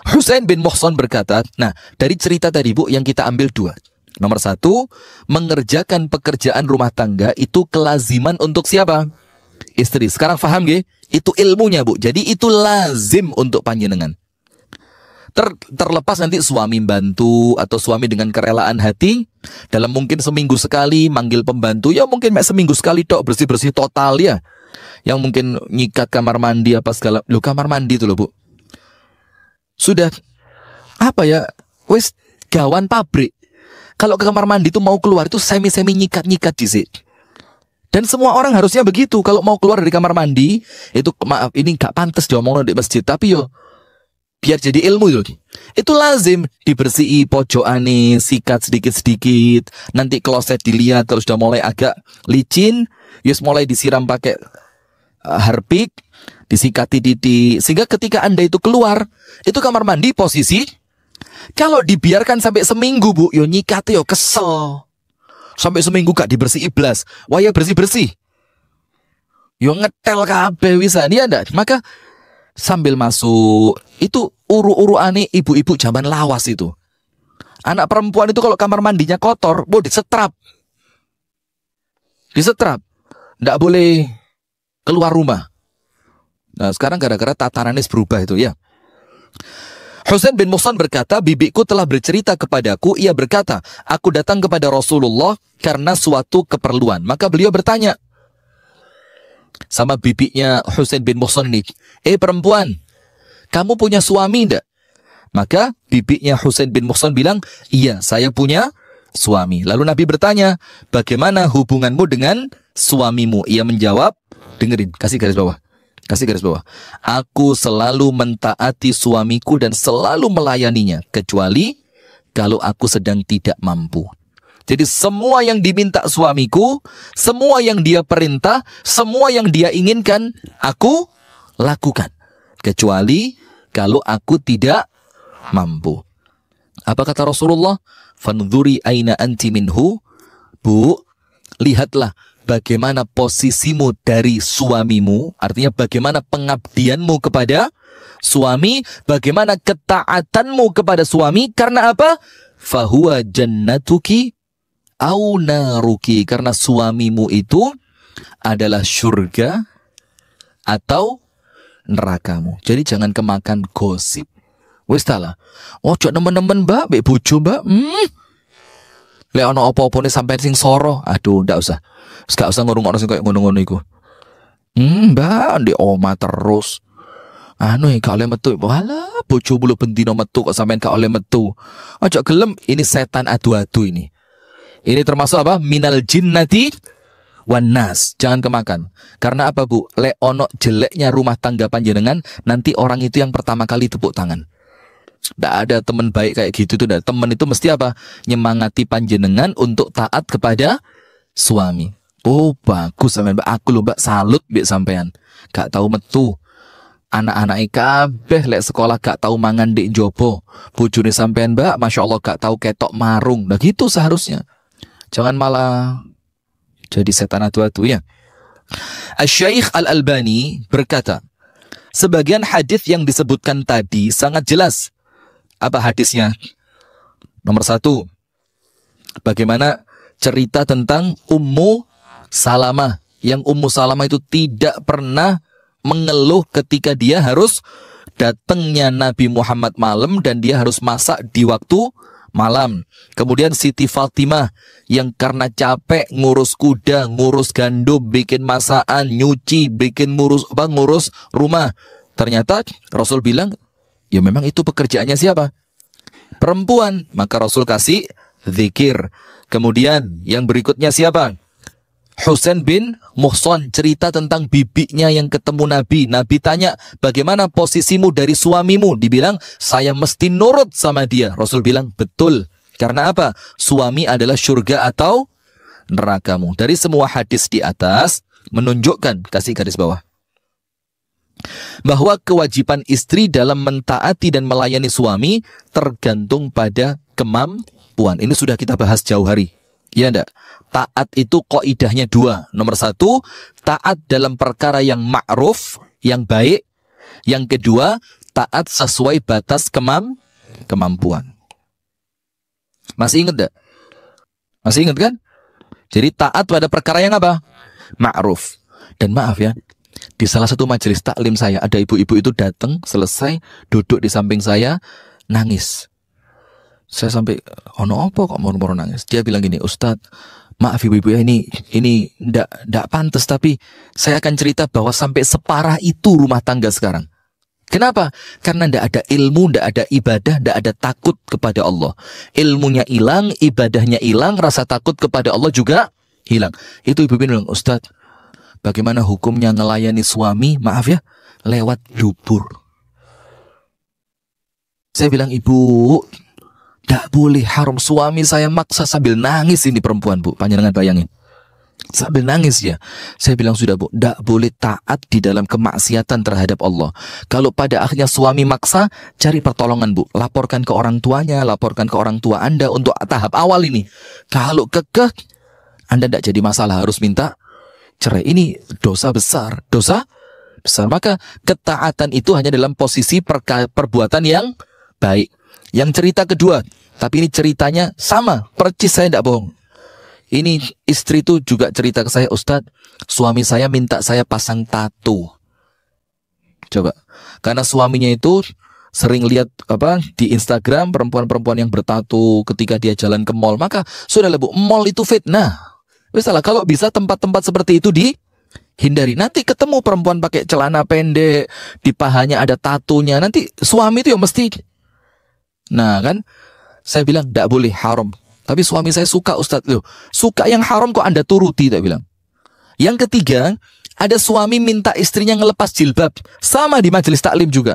Husain bin Muhsan berkata, nah dari cerita tadi Bu yang kita ambil dua. Nomor satu, mengerjakan pekerjaan rumah tangga itu kelaziman untuk siapa? Istri. Sekarang paham gak? Itu ilmunya Bu. Jadi itu lazim untuk panjenengan. Terlepas nanti suami bantu atau suami dengan kerelaan hati, dalam mungkin seminggu sekali manggil pembantu, ya mungkin seminggu sekali tok bersih-bersih total ya. Yang mungkin nyikat kamar mandi apa segala. Loh kamar mandi itu loh Bu. Sudah apa ya, wes gawan pabrik. Kalau ke kamar mandi itu mau keluar itu semi-semi nyikat-nyikat di sini. Dan semua orang harusnya begitu. Kalau mau keluar dari kamar mandi itu, maaf ini gak pantas diomongin di masjid, tapi yo biar jadi ilmu itu lazim dibersihi pojokane, sikat sedikit-sedikit. Nanti kloset dilihat terus udah mulai agak licin, yes mulai disiram pakai harpik, disikati titik, sehingga ketika Anda itu keluar, itu kamar mandi posisi, kalau dibiarkan sampai seminggu Bu, yo nyikati yo kesel. Sampai seminggu gak dibersih iblas, waya bersih-bersih. Yo ngetel kabeh wisan ya ndak. Maka sambil masuk, itu uru-uru aneh ibu-ibu zaman lawas itu. Anak perempuan itu kalau kamar mandinya kotor, Bu disetrap. Disetrap. Ndak boleh keluar rumah. Nah sekarang gara-gara tatarannya berubah itu ya. Husain bin Muhsan berkata, bibiku telah bercerita kepadaku, ia berkata, aku datang kepada Rasulullah karena suatu keperluan. Maka beliau bertanya sama bibinya Husain bin Muhsan ini, perempuan, kamu punya suami enggak? Maka bibinya Husain bin Muhsan bilang, iya saya punya suami. Lalu Nabi bertanya, bagaimana hubunganmu dengan suamimu? Ia menjawab, dengerin, kasih garis bawah. Kasih garis bawah. Aku selalu mentaati suamiku dan selalu melayaninya, kecuali kalau aku sedang tidak mampu. Jadi semua yang diminta suamiku, semua yang dia perintah, semua yang dia inginkan, aku lakukan. Kecuali kalau aku tidak mampu. Apa kata Rasulullah? Fanzuri aina anti minhu. Bu, lihatlah bagaimana posisimu dari suamimu, artinya bagaimana pengabdianmu kepada suami, bagaimana ketaatanmu kepada suami, karena apa? Fahuwa jannatuki au naruki, karena suamimu itu adalah surga atau nerakamu. Jadi jangan kemakan gosip. Wis talah. Ojo nemen-nemen Mbak, mbek bojo Mbak. Lek ana apa-apa ne sampean sing soro, aduh ndak usah. Gak usah ngurung-ngurung sing koyo ngono-ngono iku. Mbak di oma terus. Anu gak oleh metu. Walah, bojo bulu bendino metu kok sampean gak oleh metu. Ojo gelem, ini setan adu-adu ini. Ini termasuk apa? Minal jinnati wan nas. Jangan kemakan. Karena apa Bu? Lek ono jeleknya rumah tangga panjenengan, nanti orang itu yang pertama kali tepuk tangan. Tidak ada teman baik kayak gitu tuh. Teman itu mesti apa? Nyemangati panjenengan untuk taat kepada suami. Oh bagus sampean, aku lho Mbak salut mbek sampean. Gak tahu metu. Anak-anak kabeh lek sekolah gak tahu mangan ndek njobo. Bojone sampean Mbak, Masya Allah gak tahu ketok marung. Nah gitu seharusnya. Jangan malah jadi setan atu-atu ya. Asy-Syaikh Al-Albani berkata, sebagian hadis yang disebutkan tadi sangat jelas. Apa hadisnya? Nomor 1, bagaimana cerita tentang Ummu Salamah, yang Ummu Salamah itu tidak pernah mengeluh ketika dia harus datangnya Nabi Muhammad malam dan dia harus masak di waktu malam. Kemudian Siti Fatimah yang karena capek ngurus kuda, ngurus gandum, bikin masakan, nyuci, bikin ngurus rumah. Ternyata Rasul bilang, ya memang itu pekerjaannya siapa? Perempuan. Maka Rasul kasih zikir. Kemudian yang berikutnya siapa? Husain bin Muhsan cerita tentang bibinya yang ketemu Nabi. Nabi tanya, bagaimana posisimu dari suamimu? Dibilang, saya mesti nurut sama dia. Rasul bilang, betul. Karena apa? Suami adalah surga atau nerakamu. Dari semua hadis di atas menunjukkan, kasih garis bawah, bahwa kewajiban istri dalam mentaati dan melayani suami tergantung pada kemampuan. Ini sudah kita bahas jauh hari. Ya enggak? Taat itu kaidahnya dua. Nomor satu, taat dalam perkara yang ma'ruf, yang baik. Yang kedua, taat sesuai batas kemampuan. Masih ingat enggak? Masih ingat kan? Jadi taat pada perkara yang apa? Ma'ruf. Dan maaf ya, di salah satu majelis taklim saya, ada ibu-ibu itu datang, selesai, duduk di samping saya, nangis. Saya sampai, ono apa kok moro-moro nangis? Dia bilang gini, Ustadz, maaf ibu-ibu ya, ini ndak pantas, tapi saya akan cerita bahwa sampai separah itu rumah tangga sekarang. Kenapa? Karena ndak ada ilmu, ndak ada ibadah, ndak ada takut kepada Allah. Ilmunya hilang, ibadahnya hilang, rasa takut kepada Allah juga hilang. Itu ibu bilang, Ustadz, bagaimana hukumnya ngelayani suami, maaf ya, lewat dubur. Saya bilang, ibu, tidak boleh, haram. Suami saya maksa sambil nangis ini perempuan, bu. Panjenengan bayangin. Sambil nangis ya. Saya bilang, sudah bu, tidak boleh taat di dalam kemaksiatan terhadap Allah. Kalau pada akhirnya suami maksa, cari pertolongan bu. Laporkan ke orang tuanya, laporkan ke orang tua Anda untuk tahap awal ini. Kalau kekeh, Anda tidak jadi masalah, harus minta cerai. Ini dosa besar. Dosa besar. Maka ketaatan itu hanya dalam posisi perbuatan yang baik. Yang cerita kedua, tapi ini ceritanya sama, percis, saya tidak bohong. Ini istri itu juga cerita ke saya, Ustadz, suami saya minta saya pasang tato. Coba, karena suaminya itu sering lihat di Instagram perempuan-perempuan yang bertato ketika dia jalan ke mall, maka sudahlah bu, mall itu fitnah. Misalnya kalau bisa tempat-tempat seperti itu dihindari. Nanti ketemu perempuan pakai celana pendek, di pahanya ada tatonya, nanti suami itu ya mesti. Nah kan, saya bilang tidak boleh, haram. Tapi suami saya suka, Ustadz. Loh, suka yang haram kok Anda turuti, tak bilang. Yang ketiga, ada suami minta istrinya ngelepas jilbab. Sama di majelis taklim juga.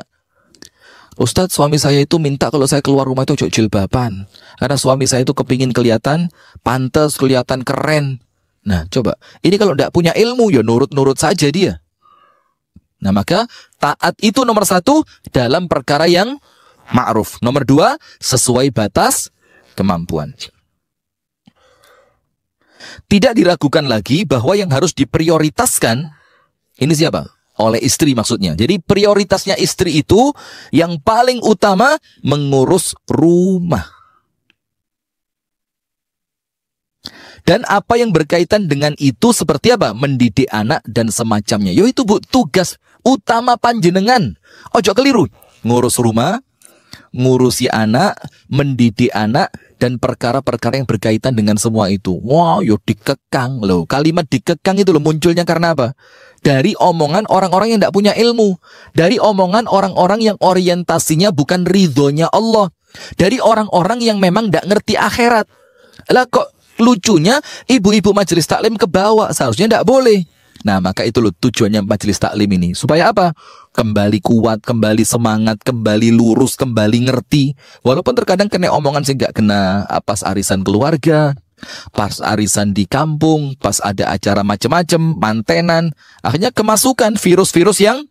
Ustadz, suami saya itu minta kalau saya keluar rumah itu jilbaban. Karena suami saya itu kepingin kelihatan pantas, kelihatan keren. Nah coba, ini kalau tidak punya ilmu, ya nurut-nurut saja dia. Nah maka, taat itu nomor satu dalam perkara yang ma'ruf. Nomor dua, sesuai batas kemampuan. Tidak diragukan lagi bahwa yang harus diprioritaskan, ini siapa? Oleh istri maksudnya. Jadi prioritasnya istri itu yang paling utama mengurus rumah. Dan apa yang berkaitan dengan itu seperti apa? Mendidik anak dan semacamnya. Yaitu bu, tugas utama panjenengan. Ojo keliru. Ngurus rumah, ngurusi anak, mendidik anak, dan perkara-perkara yang berkaitan dengan semua itu. Wow, yo dikekang loh. Kalimat dikekang itu loh munculnya karena apa? Dari omongan orang-orang yang tidak punya ilmu. Dari omongan orang-orang yang orientasinya bukan ridhonya Allah. Dari orang-orang yang memang tidak ngerti akhirat. Lah kok lucunya ibu-ibu majelis taklim kebawa, seharusnya tidak boleh. Nah maka itu loh tujuannya majelis taklim ini. Supaya apa? Kembali kuat, kembali semangat, kembali lurus, kembali ngerti. Walaupun terkadang kena omongan sih nggak kena, pas arisan keluarga, pas arisan di kampung, pas ada acara macam-macam, mantenan, akhirnya kemasukan virus-virus yang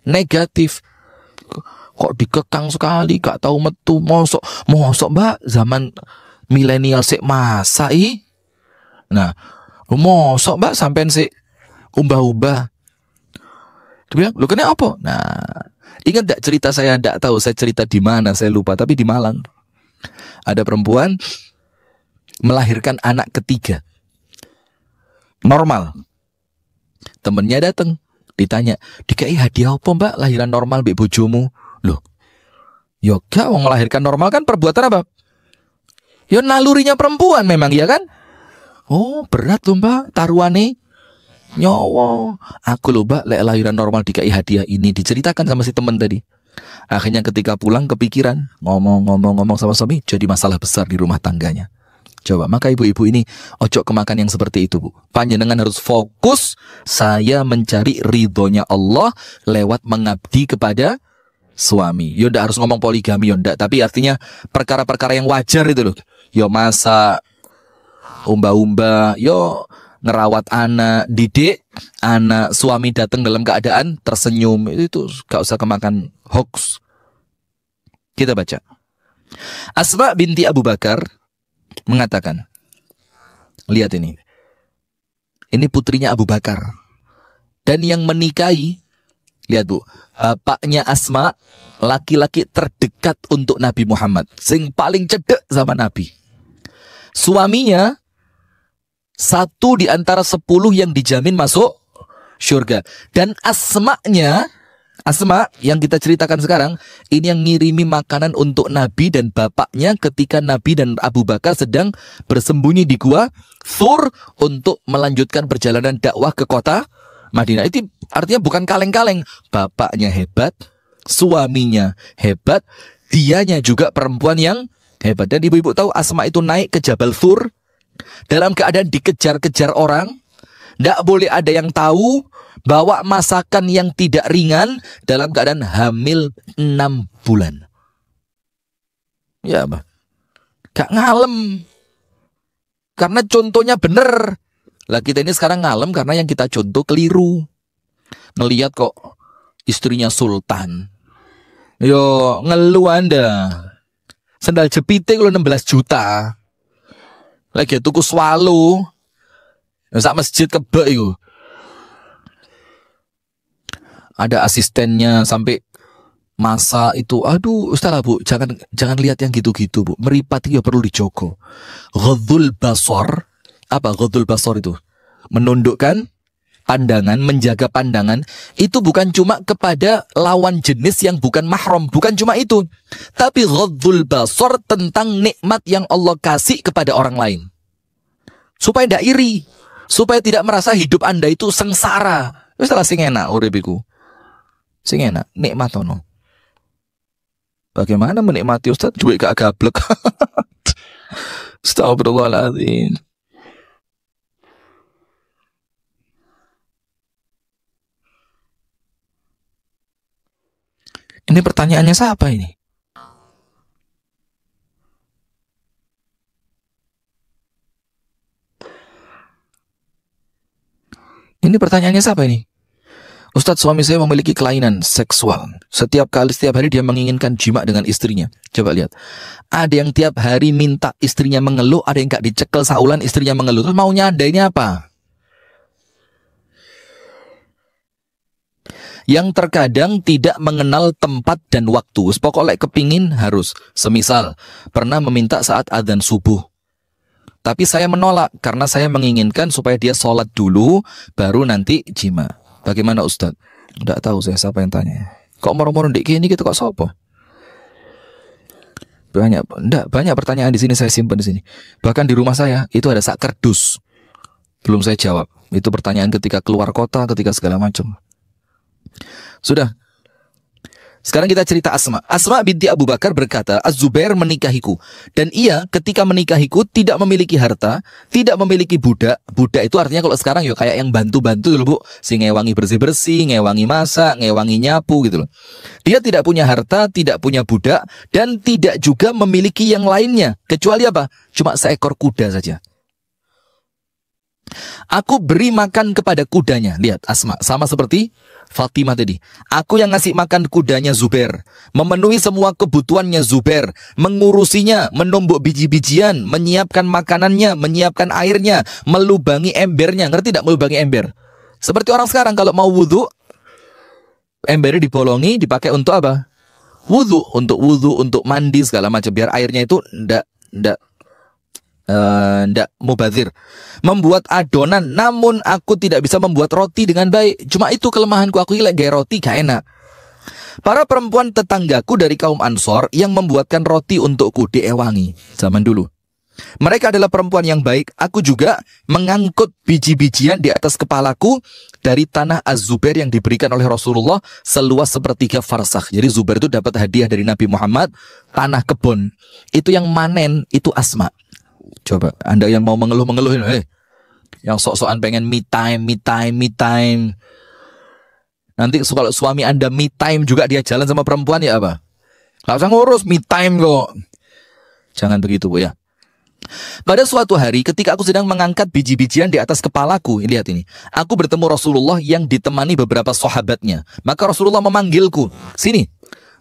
negatif. Kok dikekang sekali, gak tahu metu, mosok mbak, zaman milenial sik masa Nah, mosok mbak sampean sik umbah-umbah. Dia bilang, lu kena apa? Nah, ingat gak cerita saya? Tidak tahu saya cerita di mana, saya lupa. Tapi di Malang ada perempuan melahirkan anak ketiga, normal. Temennya datang, ditanya, dikai hadiah apa mbak lahiran normal mbak bojomu? Loh, yoga wong melahirkan normal kan perbuatan apa? Ya nalurinya perempuan memang, ya kan? Oh berat loh mbak taruhane. Nyowo, aku loh mbak lahiran normal dikai hadiah ini, diceritakan sama si teman tadi. Akhirnya ketika pulang kepikiran, ngomong sama suami, jadi masalah besar di rumah tangganya. Coba, maka ibu-ibu ini ojo kemakan yang seperti itu, Bu. Panjenengan harus fokus, saya mencari ridhonya Allah lewat mengabdi kepada suami. Yo ndak harus ngomong poligami, yo ndak, tapi artinya perkara-perkara yang wajar itu loh. Yo masak, umba-umba, yo ngerawat anak, didik anak, suami datang dalam keadaan tersenyum, itu gak usah kemakan hoax. Kita baca. Asma binti Abu Bakar mengatakan, lihat ini putrinya Abu Bakar, dan yang menikahi, lihat Bu, bapaknya Asma laki-laki terdekat untuk Nabi Muhammad, sing paling cedek sama Nabi. Suaminya satu di antara 10 yang dijamin masuk surga. Dan Asma yang kita ceritakan sekarang, ini yang ngirimi makanan untuk Nabi dan bapaknya ketika Nabi dan Abu Bakar sedang bersembunyi di gua Thur untuk melanjutkan perjalanan dakwah ke kota Madinah. Itu artinya bukan kaleng-kaleng. Bapaknya hebat, suaminya hebat, dianya juga perempuan yang hebat. Dan ibu-ibu tahu Asma itu naik ke Jabal Thur dalam keadaan dikejar-kejar orang. Tidak boleh ada yang tahu, bawa masakan yang tidak ringan dalam keadaan hamil 6 bulan. Ya, Mbak. Gak ngalem. Karena contohnya bener. Lah kita ini sekarang ngalem karena yang kita contoh keliru. Ngelihat kok istrinya sultan. Yo, ngeluh Anda. Sendal jepite kalau 16 juta. Lagi tuku swallow. Sak masjid kebek itu. Ada asistennya sampai masa itu. Aduh, Ustaz Bu, jangan lihat yang gitu-gitu, Bu. Meripat itu perlu dijogo. Ghadul basar. Apa ghadul basar itu? Menundukkan pandangan, menjaga pandangan. Itu bukan cuma kepada lawan jenis yang bukan mahram, bukan cuma itu. Tapi ghadul basar tentang nikmat yang Allah kasih kepada orang lain. Supaya tidak iri. Supaya tidak merasa hidup Anda itu sengsara. Wis salah sing enak uripiku. Sing enak, nikmat ono. Bagaimana menikmati Ustaz? Duit gak gablek. Astagfirullahaladzim. Ini pertanyaannya siapa ini? Ini pertanyaannya siapa ini? Ustadz, suami saya memiliki kelainan seksual. Setiap hari dia menginginkan jima dengan istrinya. Coba lihat. Ada yang tiap hari minta istrinya mengeluh, ada yang gak dicekel saulan istrinya mengeluh. Terus maunya Anda ini apa? Yang terkadang tidak mengenal tempat dan waktu. Pokoknya kepingin harus. Semisal, pernah meminta saat adzan subuh. Tapi saya menolak karena saya menginginkan supaya dia sholat dulu baru nanti jima. Bagaimana Ustadz? Tidak tahu saya siapa yang tanya. Kok moro-moro ndek ini gitu kok sopo? Banyak pertanyaan di sini saya simpan di sini. Bahkan di rumah saya itu ada sak kerdus. Belum saya jawab. Itu pertanyaan ketika keluar kota, ketika segala macam. Sudah. Sekarang kita cerita Asma. Asma binti Abu Bakar berkata, Az-Zubair menikahiku. Dan ia ketika menikahiku tidak memiliki harta, tidak memiliki budak. Budak itu artinya kalau sekarang ya kayak yang bantu-bantu dulu Bu. Si ngewangi bersih-bersih, ngewangi masak, ngewangi nyapu gitu loh. Dia tidak punya harta, tidak punya budak, dan tidak juga memiliki yang lainnya. Kecuali apa? Cuma seekor kuda saja. Aku beri makan kepada kudanya. Lihat Asma, sama seperti Fatimah tadi. Aku yang ngasih makan kudanya Zubair, memenuhi semua kebutuhannya Zubair, mengurusinya, menumbuk biji-bijian, menyiapkan makanannya, menyiapkan airnya, melubangi embernya. Ngerti tidak melubangi ember? Seperti orang sekarang kalau mau wudhu, embernya dibolongi, dipakai untuk apa? Wudhu, untuk mandi segala macam, biar airnya itu ndak mubazir. Membuat adonan, namun aku tidak bisa membuat roti dengan baik. Cuma itu kelemahanku, aku gila gaya roti gak enak. Para perempuan tetanggaku dari kaum Ansor yang membuatkan roti untukku diewangi zaman dulu. Mereka adalah perempuan yang baik. Aku juga mengangkut biji-bijian di atas kepalaku dari tanah Az-Zubair yang diberikan oleh Rasulullah seluas sepertiga farsakh. Jadi Zubair itu dapat hadiah dari Nabi Muhammad, tanah kebun. Itu yang manen, itu Asma. Coba Anda yang mau mengeluh-mengeluh, yang sok-sokan pengen me time, me time, me time. Nanti kalau suami Anda me time juga dia jalan sama perempuan ya apa? Gak usah ngurus, me time kok. Jangan begitu Bu ya. Pada suatu hari ketika aku sedang mengangkat biji-bijian di atas kepalaku, lihat ini, aku bertemu Rasulullah yang ditemani beberapa sahabatnya. Maka Rasulullah memanggilku, sini.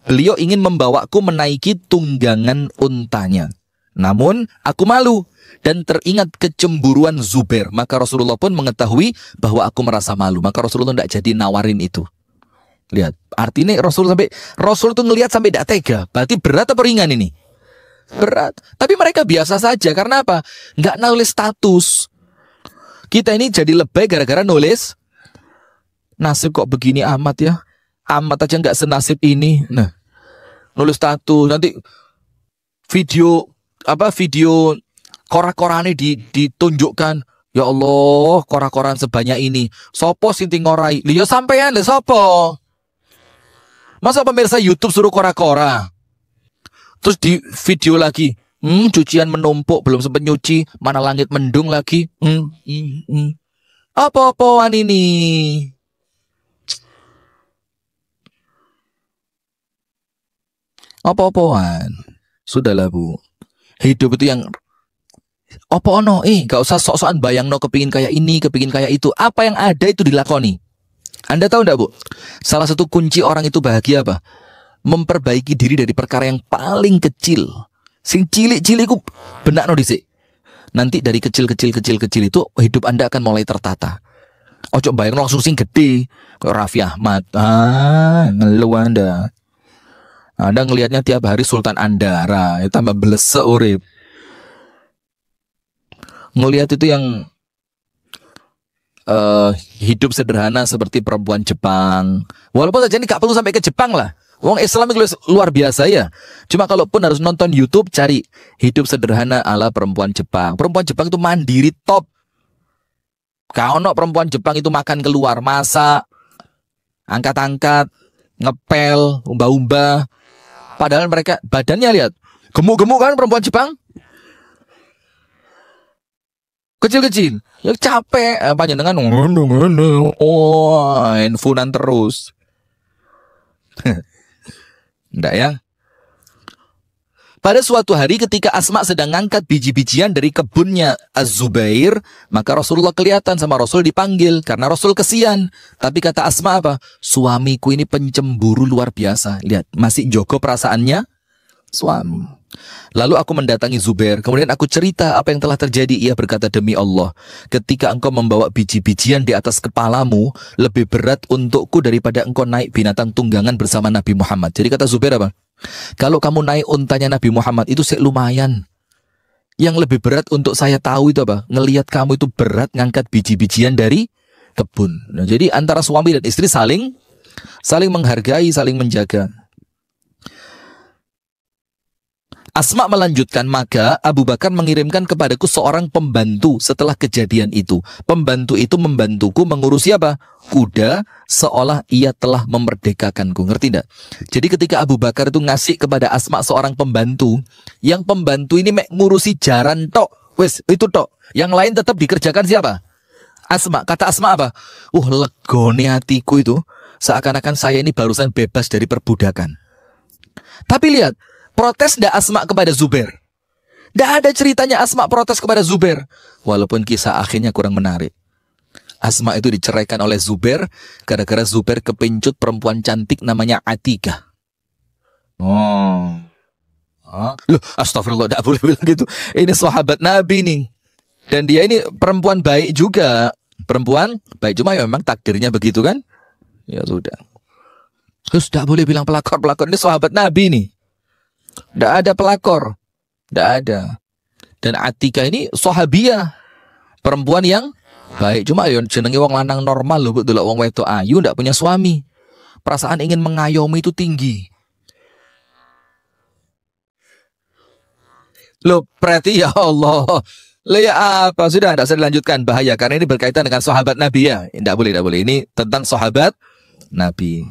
Beliau ingin membawaku menaiki tunggangan untanya. Namun aku malu dan teringat kecemburuan Zubair. Maka Rasulullah pun mengetahui bahwa aku merasa malu. Maka Rasulullah tidak jadi nawarin itu. Lihat, artinya Rasul tuh ngelihat sampai tidak tega. Berarti berat atau ringan ini? Berat. Tapi mereka biasa saja. Karena apa? Nggak nulis status. Kita ini jadi lebay gara-gara nulis nasib kok begini amat ya. Amat aja nggak senasib ini. Nah, nulis status. Nanti video korak-korane ditunjukkan. Ya Allah, korak-koran sebanyak ini. Sopo sinti ngorai. Liyo sampean le sopo. Masa pemirsa YouTube suruh korak-korak? Terus di video lagi, cucian menumpuk, belum sempat nyuci, mana langit mendung lagi. Apa-apaan ini? Apa-apaan? Sudahlah Bu. Hidup itu yang apa ono? Gak usah sok-sokan bayangno kepingin kayak ini, kepingin kayak itu. Apa yang ada itu dilakoni. Anda tahu enggak Bu? Salah satu kunci orang itu bahagia apa? Memperbaiki diri dari perkara yang paling kecil. Sing cilik-cilik ku benakno dhisik. Nanti dari kecil-kecil itu hidup Anda akan mulai tertata. Ojo bayangno langsung sing gede. Kayak Raffi Ahmad. Ngeluh Anda. Anda ngelihatnya tiap hari Sultan Andara, ya tambah belesek urip. Ngelihat itu yang hidup sederhana seperti perempuan Jepang. Walaupun saja ini gak perlu sampai ke Jepang lah. Wong Islam itu luar biasa ya. Cuma kalaupun harus nonton YouTube, cari hidup sederhana ala perempuan Jepang. Perempuan Jepang itu mandiri top. Kau no perempuan Jepang itu makan keluar, masak, angkat-angkat, ngepel, umba-umba. Padahal mereka badannya lihat gemuk-gemuk kan perempuan Jepang. Kecil-kecil, ya capek, panjenengan handphonean terus. Enggak ya? Pada suatu hari ketika Asma sedang ngangkat biji-bijian dari kebunnya Az-Zubair, maka Rasulullah kelihatan sama Rasul dipanggil karena Rasul kesian. Tapi kata Asma apa? Suamiku ini pencemburu luar biasa. Lihat, masih jogo perasaannya suami. Lalu aku mendatangi Zubair, kemudian aku cerita apa yang telah terjadi. Ia berkata, demi Allah, ketika engkau membawa biji-bijian di atas kepalamu, lebih berat untukku daripada engkau naik binatang tunggangan bersama Nabi Muhammad. Jadi kata Zubair apa? Kalau kamu naik untanya Nabi Muhammad itu lumayan. Yang lebih berat untuk saya tahu itu apa? Ngelihat kamu itu berat ngangkat biji-bijian dari kebun. Nah, jadi antara suami dan istri saling menghargai, saling menjaga. Asma melanjutkan, maka Abu Bakar mengirimkan kepadaku seorang pembantu setelah kejadian itu. Pembantu itu membantuku mengurusi apa? Kuda, seolah ia telah memerdekakanku. Ngerti tidak? Jadi ketika Abu Bakar itu ngasih kepada Asma seorang pembantu, yang pembantu ini ngurusi jaran tok. Wes, itu tok. Yang lain tetap dikerjakan siapa? Asma. Kata Asma apa? Legone hatiku itu. Seakan-akan saya ini barusan bebas dari perbudakan. Tapi lihat, protes ndak Asma kepada Zubair? Ndak ada ceritanya Asma protes kepada Zubair. Walaupun kisah akhirnya kurang menarik. Asma itu diceraikan oleh Zubair gara-gara Zubair kepincut perempuan cantik namanya Atikah. Loh, astagfirullah, ndak boleh bilang gitu. Ini sahabat Nabi nih. Dan dia ini perempuan baik juga. Perempuan baik, cuma ya memang takdirnya begitu kan? Ya sudah. Terus ndak boleh bilang pelakor-pelakor, ini sahabat Nabi nih. Tidak ada pelakor. Tidak ada. Dan Atika ini sahabiah, perempuan yang baik. Cuma ya jenenge wong lanang normal loh, betul wong wedok ayu tidak punya suami. Perasaan ingin mengayomi itu tinggi. Loh, berarti ya Allah. Loh ya apa? Sudah tidak usah dilanjutkan, bahaya karena ini berkaitan dengan sahabat Nabi ya. Tidak boleh, tidak boleh. Ini tentang sahabat Nabi.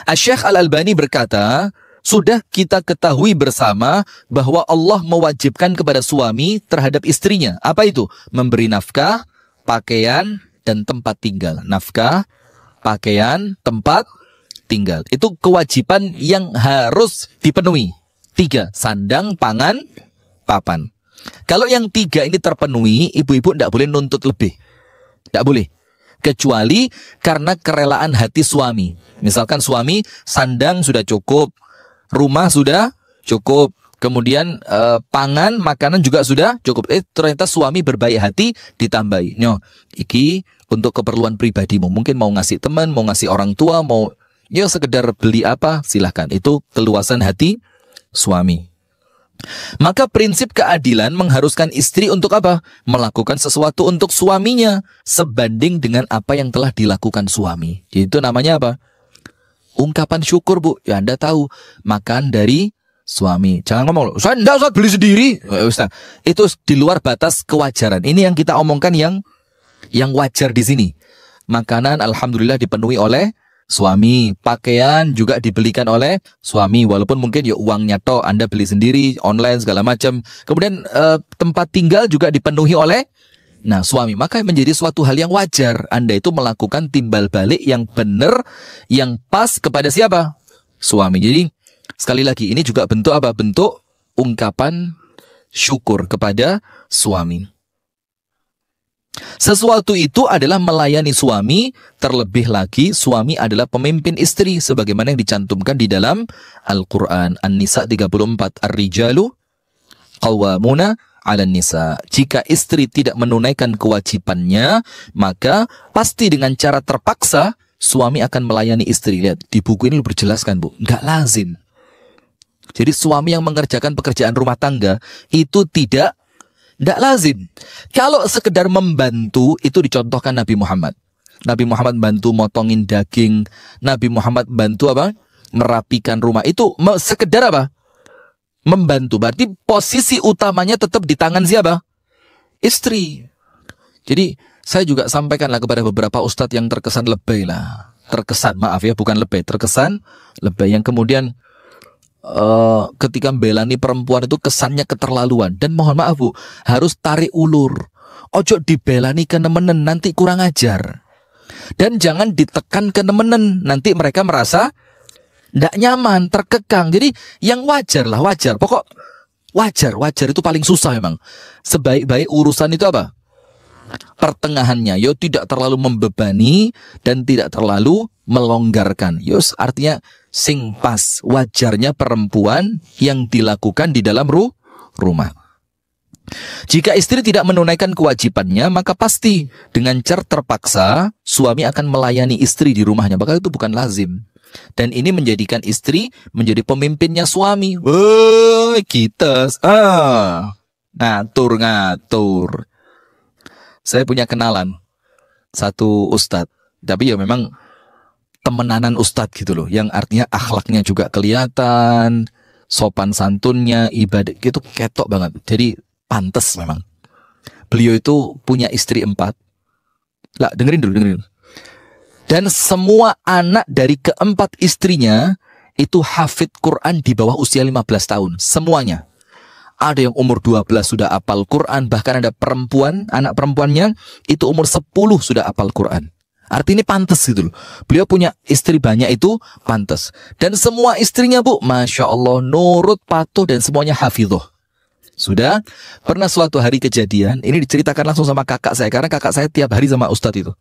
Asy-Syaikh Al-Albani berkata, Sudah kita ketahui bersama bahwa Allah mewajibkan kepada suami terhadap istrinya. Apa itu? Memberi nafkah, pakaian, dan tempat tinggal. Nafkah, pakaian, tempat tinggal. Itu kewajiban yang harus dipenuhi. 3, sandang, pangan, papan. Kalau yang 3 ini terpenuhi, ibu-ibu tidak boleh nuntut lebih. Tidak boleh. Kecuali karena kerelaan hati suami. Misalkan suami, sandang sudah cukup, rumah sudah cukup, kemudian pangan, makanan juga sudah cukup. Ternyata suami berbaik hati, ditambahi. Nyo, iki untuk keperluan pribadimu. Mungkin mau ngasih teman, mau ngasih orang tua, mau ya sekedar beli apa, silahkan. Itu keluasan hati suami. Maka prinsip keadilan mengharuskan istri untuk apa? Melakukan sesuatu untuk suaminya sebanding dengan apa yang telah dilakukan suami. Itu namanya apa? Ungkapan syukur, Bu. Ya Anda tahu, makan dari suami. Jangan ngomong, saya enggak usah beli sendiri. Itu di luar batas kewajaran. Ini yang kita omongkan yang wajar di sini. Makanan alhamdulillah dipenuhi oleh suami, pakaian juga dibelikan oleh suami, walaupun mungkin ya uangnya toh Anda beli sendiri, online segala macam. Kemudian tempat tinggal juga dipenuhi oleh suami. Maka menjadi suatu hal yang wajar Anda itu melakukan timbal balik yang benar, yang pas kepada siapa? Suami. Jadi sekali lagi ini juga bentuk apa? Bentuk ungkapan syukur kepada suami. Sesuatu itu adalah melayani suami, terlebih lagi suami adalah pemimpin istri sebagaimana yang dicantumkan di dalam Al-Qur'an. An-Nisa 34, Ar-rijalu qawwamuna 'alan nisa. Jika istri tidak menunaikan kewajibannya, maka pasti dengan cara terpaksa suami akan melayani istri. Lihat, di buku ini berjelaskan, Bu, enggak lazim. Jadi suami yang mengerjakan pekerjaan rumah tangga itu tidak lazim. Kalau sekedar membantu, itu dicontohkan Nabi Muhammad. Nabi Muhammad bantu motongin daging. Nabi Muhammad bantu apa? Merapikan rumah. Itu sekedar apa? Membantu. Berarti posisi utamanya tetap di tangan siapa? Istri. Jadi saya juga sampaikanlah kepada beberapa ustadz yang terkesan lebay lah. Terkesan, maaf ya, bukan lebay. Terkesan lebay yang kemudian ketika membelani perempuan itu kesannya keterlaluan. Dan mohon maaf, Bu, harus tarik ulur. Ojo dibelani ke nemenen, nanti kurang ajar. Dan jangan ditekan ke nemenen, nanti mereka merasa tidak nyaman, terkekang. Jadi yang wajar lah, wajar. Pokok wajar itu paling susah memang. Sebaik-baik urusan itu apa? Pertengahannya, yo tidak terlalu membebani dan tidak terlalu melonggarkan. Yos artinya sing pas, wajarnya perempuan yang dilakukan di dalam rumah. Jika istri tidak menunaikan kewajibannya, maka pasti dengan cara terpaksa suami akan melayani istri di rumahnya. Maka itu bukan lazim. Dan ini menjadikan istri menjadi pemimpinnya suami. Wah, kita ngatur. Saya punya kenalan satu ustadz, tapi ya memang temenanan ustadz gitu loh, yang artinya akhlaknya juga kelihatan, sopan santunnya, ibadah gitu ketok banget. Jadi pantes memang. Beliau itu punya istri 4. Lah, dengerin dulu. Dan semua anak dari keempat istrinya itu hafid Quran di bawah usia 15 tahun. Semuanya. Ada yang umur 12 sudah hafal Quran. Bahkan ada perempuan, anak perempuannya itu umur 10 sudah hafal Quran. Artinya pantas gitu loh. Beliau punya istri banyak itu pantas. Dan semua istrinya, Bu, Masya Allah, nurut, patuh, dan semuanya hafidhoh. Sudah pernah suatu hari kejadian, ini diceritakan langsung sama kakak saya, karena kakak saya tiap hari sama ustadz itu.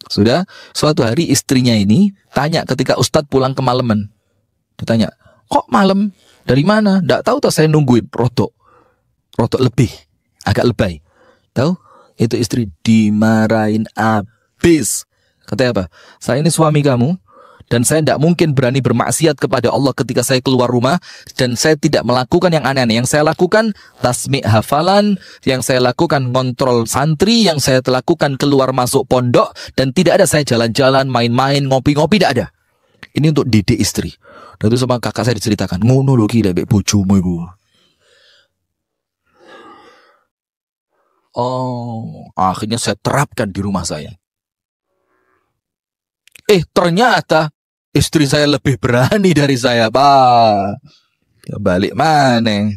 Sudah suatu hari istrinya ini tanya ketika ustadz pulang kemalaman. Ditanya, kok malam? Dari mana? Nggak tahu, tak saya nungguin. Rotok lebih, agak lebay. Tahu? Itu istri dimarahin abis. Katanya apa? Saya ini suami kamu, dan saya tidak mungkin berani bermaksiat kepada Allah ketika saya keluar rumah, dan saya tidak melakukan yang aneh-aneh. Yang saya lakukan tasmi' hafalan, yang saya lakukan ngontrol santri, yang saya lakukan keluar masuk pondok, dan tidak ada saya jalan-jalan, main-main, ngopi-ngopi, tidak ada. Ini untuk didik istri. Dan itu sama kakak saya diceritakan, ngono lho ki lek bojomu iku. Oh, akhirnya saya terapkan di rumah saya. Ternyata istri saya lebih berani dari saya, Pak. Balik mana?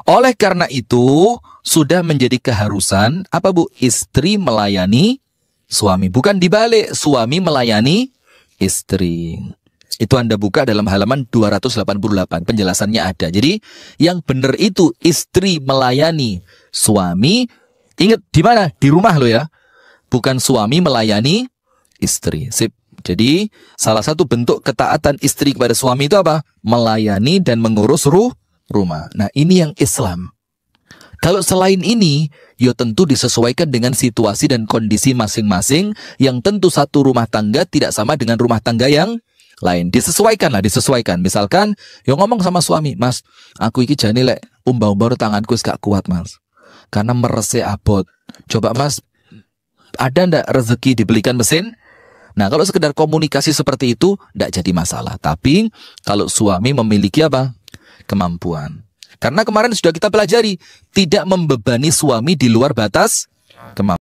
Oleh karena itu, sudah menjadi keharusan, apa Bu? Istri melayani suami. Bukan dibalik, suami melayani istri. Itu Anda buka dalam halaman 288, penjelasannya ada. Jadi, yang benar itu istri melayani suami. Ingat, di mana? Di rumah lo ya. Bukan suami melayani istri. Sip. Jadi, salah satu bentuk ketaatan istri kepada suami itu apa? Melayani dan mengurus rumah. Nah, ini yang Islam. Kalau selain ini, ya tentu disesuaikan dengan situasi dan kondisi masing-masing, yang tentu satu rumah tangga tidak sama dengan rumah tangga yang lain. Disesuaikan. Misalkan, ya ngomong sama suami, Mas, aku iki jane lek umbah-umbah tanganku gak kuat, Mas. Karena merese abot. Coba Mas, ada ndak rezeki dibelikan mesin? Nah, kalau sekedar komunikasi seperti itu, ndak jadi masalah. Tapi, kalau suami memiliki apa? Kemampuan. Karena kemarin sudah kita pelajari, tidak membebani suami di luar batas kemampuan.